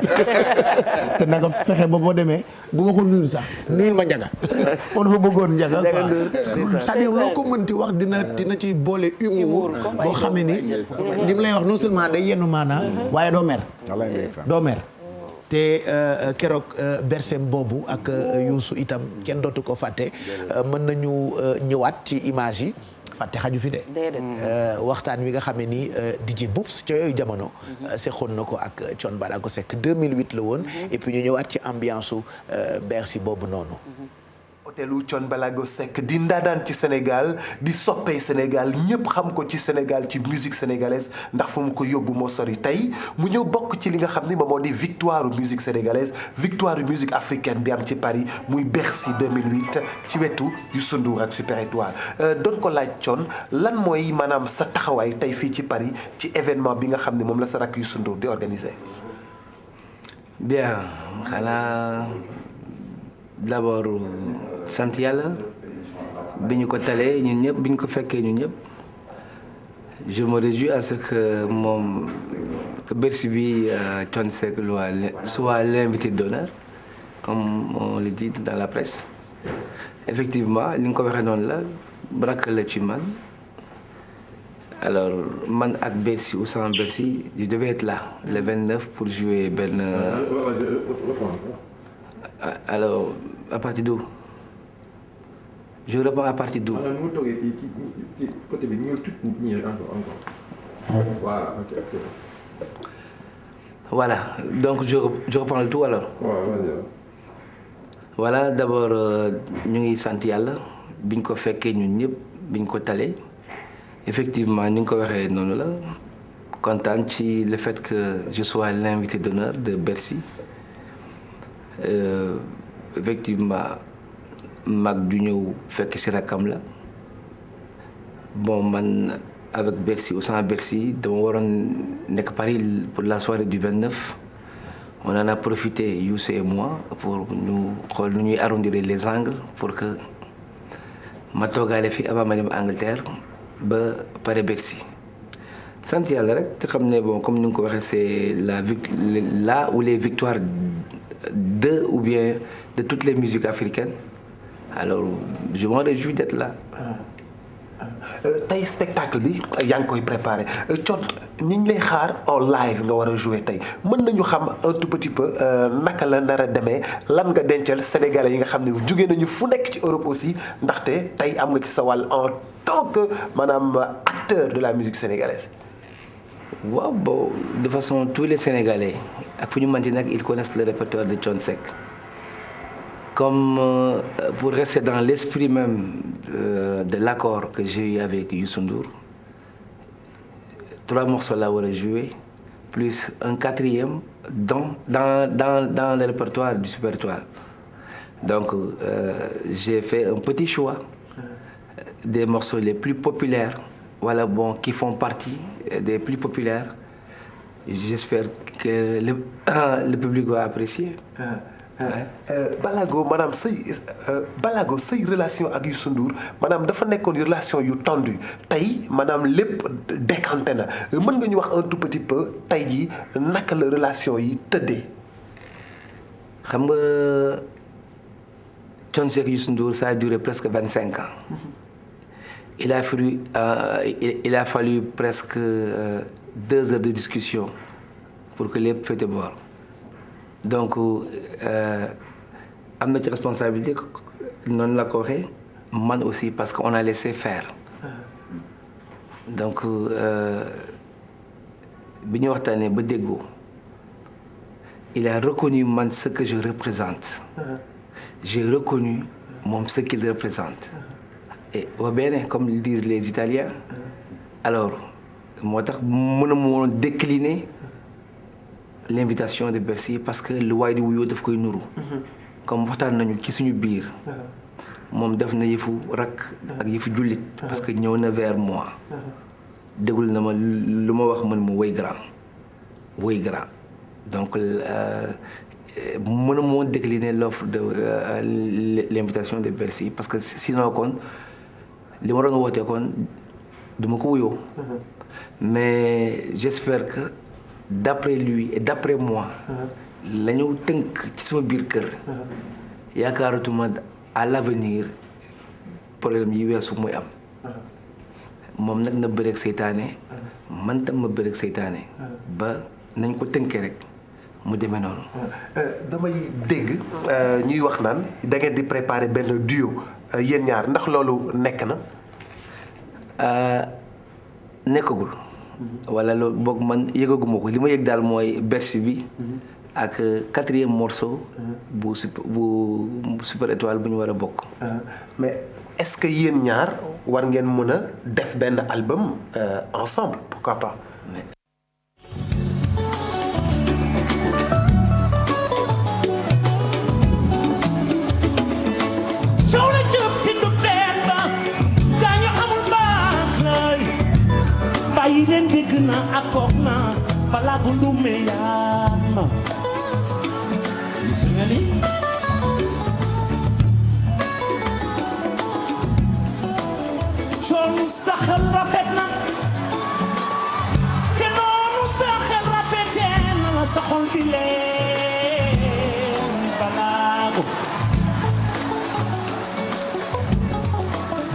te na nga fexe ba boo demee bu ma ko nuyul sax nuyul ma njaga moom dafa bëggoon njaga c'est-à-dire loo ko mënti wax dina ci boole humour boo xamee ni li mu lay wax non seulement day yenn maanaa waaye doo mer te keroog bersem boobu ak Youssou itam kenn dootu ko fàtte mën nañu ñëwaat ci image yi fàtte xaju fi de waxtaan wi nga xam ne ni DJ Boubs ca yooyu jamono seqoon na ko ak Thione Ballago Seck 2008 la woon et puis ñu ñëwaat ci ambiance su Bercy boobu noonu hôtelu Thione Ballago Seck di ndaanaan ci Sénégal di soppee Sénégal ñëpp xam ko ci Sénégal ci musique sénégalaise ndax fu mu ko yóbbu moo sori tey mu ñëw bokk ci li nga xam ni moom moo di victoire musique sénégalaise victoire musique africaine bi am ci Paris muy Bercy 2008 ci wetu Youssou Ndour ak Super Étoile doon ko laaj Thione lan mooy maanaam sa taxawaay tey fii ci Paris ci événement bi nga xam ne moom la sa rakk Youssou Ndour di organiser. bien xanaa d'abord sant yàlla bi ñu ko talee ñun ñëpp bi ñu ko fekkee ñun ñëpp je me réjouis à ce que moom que Bercy bi Thione Seck soit l'invité d'honneur comme on le dit dans la presse effectivement li nga ko waxee noonu la rakk la ci man alors man ak Bercy ou sans Bercy je devais être là le 29 pour jouer benn alors à partir d'où je réponds à partir d'où voilà donc je reprends le tout alors voilà d'abord ñu ngi sant yàlla biñ ko fekkee ñun ñëpp biñ ko talee effectivement ni nga ko waxee noonu la kontaan ci le fait que je sois l'invité d'honneur de Bercy effectivement mag du ñëw fekk ci rakkam la bon man avec Bercy ou sans Bercy dama waroon nekk Paris pour la soirée du 29 on en a profité Youssou et moi pour ñu xool nu ñuy arrondir les angles pour que ma toogaale fi avant ma dem Angleterre ba pare Bercy sant yàlla rek te xam ne bon comme ni nga ko waxee c'est là où les victoires de ou bien de toutes les musiques africaines alors je me réjouis d'être là. tey spectacle bi yaa ngi koy préparé Thione ñi ngi lay xaar en live nga war a jouer tey mën nañu xam un tout petit peu naka la nar a demee lan nga dencal sénégalais yi nga xam ne jóge nañu fu nekk ci Europe aussi ndaxte tey am nga ci sa wàll en tant que maanaam acteur de la musique sénégalaise. waaw bon de façon tous les sénégalais ak fu ñu mënti nag ils connaissent le répertoire de Thione Seck comme pour rester dans l'esprit même de l'accord que j'ai eu avec Youssou Ndour 3 morceaux là war a jouer plus un 4e dans le répertoire du Super Étoile donc j'ai fait un petit choix des morceaux les plus populaires voilà bon qui font partie des plus populaires j'espère que le public va apprécier. Ballago maanaam Ballago say relation ak Youssou Ndour maanaam dafa nekkoon relation yu tendue tey maanaam lépp décanté na mën nga ñu wax un tout petit peu tey jii naka la relation yi tëddee. xam nga Thione Seck Youssou Ndour ça a duré presque 25 ans. Il a fallu presque 2 heures de discussion pour que lépp féete boor donc am na ci responsabilité noonu la ko waxee man aussi parce que on a laissé faire donc bi ñu waxtaanee ba déggoo il a reconnu man ce que je représente. J'ai reconnu moom ce qu'il représente. Et va bene comme le disent les Italiens. Alors moo tax mën woon décliner l'invitation de Bercy parce que lu waay di wuyoo daf koy nuru. comme waxtaan nañu ci suñu biir. moom def na yëfu rakk ak yëfu jullit. parce que ñëw na vers moi. déglu na ma lu ma wax man mu woy grand. donc mën moo décliner l'offre de l'invitation de Bercy parce que sinon kon li ma doon wootee kon du ma ko wuyoo. mais j'espère que d'après lui et d'après moi. la ñu tënk ci sama biir kër. yaakaaratuma à l'avenir problème yi weesu muy am. moom nag na bëreeg seytaane. man tam ma bëreeg seytaane. ba nañ ko tënkee rek mu demee noonu. damay dégg ñuy wax naan da ngeen di préparer benn duo yéen ñaar ndax loolu nekk na. nekkagul. wala loolu boog man yëgaguma ko li ma yëg daal mooy Bercy bi. ak 4e morceau. bu Super Étoile bu ñu war a bokk. mais est-ce que yéen ñaar war ngeen mën a def benn album ensemble pourquoi pas. bàyyi leen dégg na ak foog na balaa gu ndume yaama gis nga ni coon sa xel rafet na te noonu sa xel rafetee na la sa xol bi leen balaa gu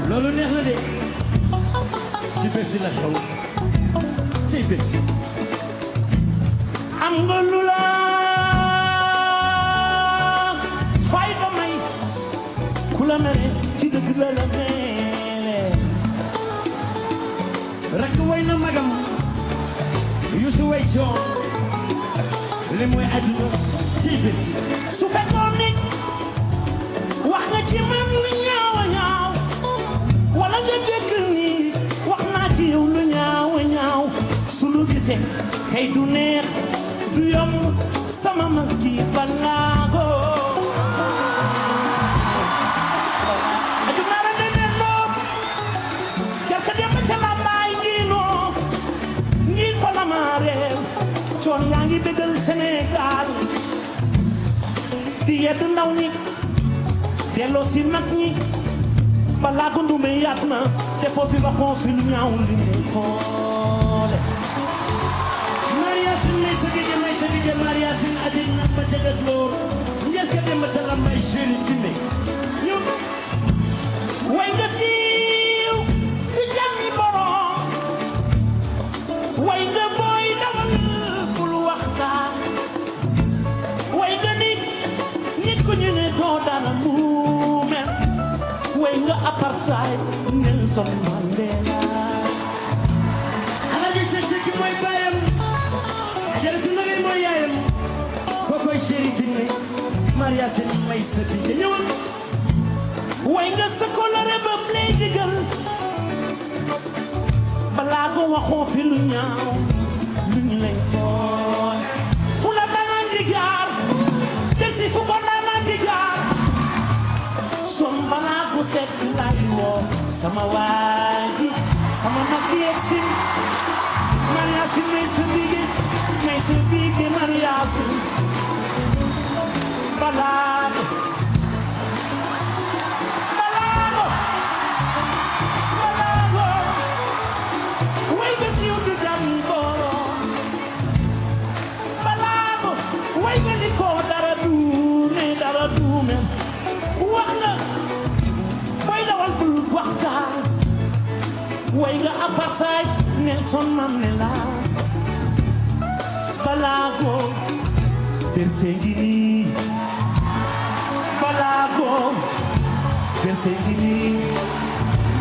loolu neex na de ci Bercy la xew ci Bercy am nga lu la fay ba may ku la mere ci dëgg la la mere rek way na magam Youssou way Thione li mooy àdduna ci Bercy su fekkoon ni wax nga ci man lu ñaaw a ñaaw wala nga dégg ni wax naa ci yow lu ñaaw a ñaaw su lu gisee tey du neex du yomb sama mag ji balaago aduna la neneen loo jarka dem ca lambaay ngiinoo ngiin fa la ma réer Thione yaa ngi bégal Sénégal di yedd ndaw ñi delloo si mag ñi balaa ko ndume yaat na te foofu ba kon fi lu ñaaw li mu xoole Mariasin may sa gige Mariasin adik na ma sa gat loor njëkk a dem sa lambay chéri dime ñu way nga siiw di jàmmi borom way nga booy dawal bul waxtaan way nga nit ku ñu ne doo dara mu mel way nga apartheid Nelson Mandela Alaaji Seki mooy baayam ajara su nagay mooy yaayam kookoy chéri dine Mariasin may sa bi ñëwal way nga sa kolore ba play digal balaa ko waxoo fi lu ñaaw lu ñu lay xool fu la danaan di jaar desi fu ko danaan di jaar som balaa ko set laay woo sama waaji sama mag di egsi Mariasin may sa bige Mariasin balaago way ba siiw du jàmmi borom balaago way nga ni ko dara du mel wax nga way nga apartheid Nelson Mandela Balago Bersengini Balago Bersengini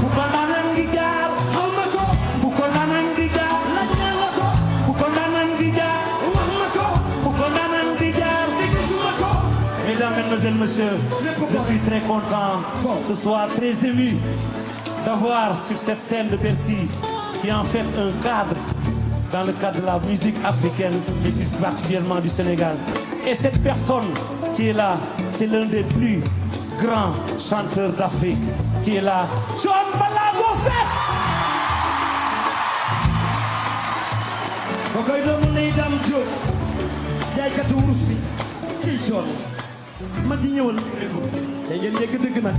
Fuko nanangigar Fuko nanangigar Fuko nanangigar Fuko nanangigar Mesdames, Mesdemoiselles, Messieurs, je suis très content ce soir, très ému d'avoir sur cette scène de Bercy qui est en fait un cadre dans le cadre de la musique africaine et plus particulièrement du Sénégal. Et cette personne qui est là, c'est l'un des plus grands chanteurs d'Afrique qui est là, Thione Ballago Seck. ko koy doomu lay dam jo jaaykatu wurus bi ci Thione ma ci ñëwal tey ngeen yëgg dëgg nag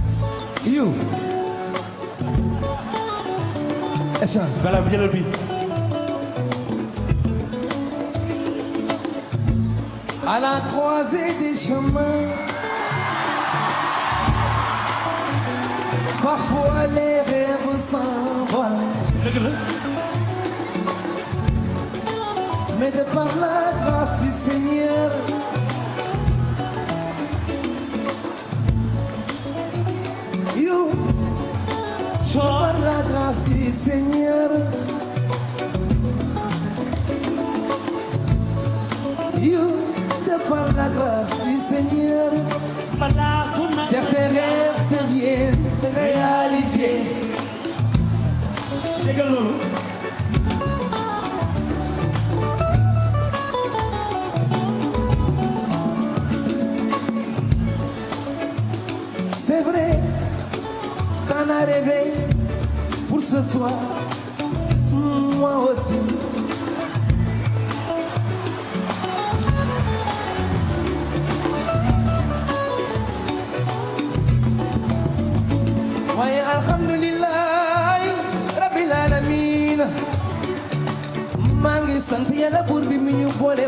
You Essa bala bi jëlal bi à la croisée des chemins parfois les rêves s'envolent mais de par la grâce du Seigneur you par la grâce du Seigneur you de par la grâce du Seigneur certains rêves deviennent réalité déggal loolu c'est vrai t'en as rêvé pour ce soir moi aussi waaye alhamdulillah rabbil alamin maa ngi sant yàlla buur bi mi ñu boole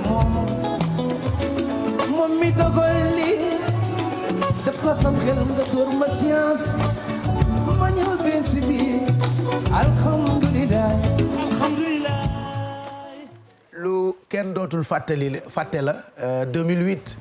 moom mi dogal li def ko sam xel nga door ma science ma ñëw benn si biir alhamdulillah lu kenn dootul fàtte la 2008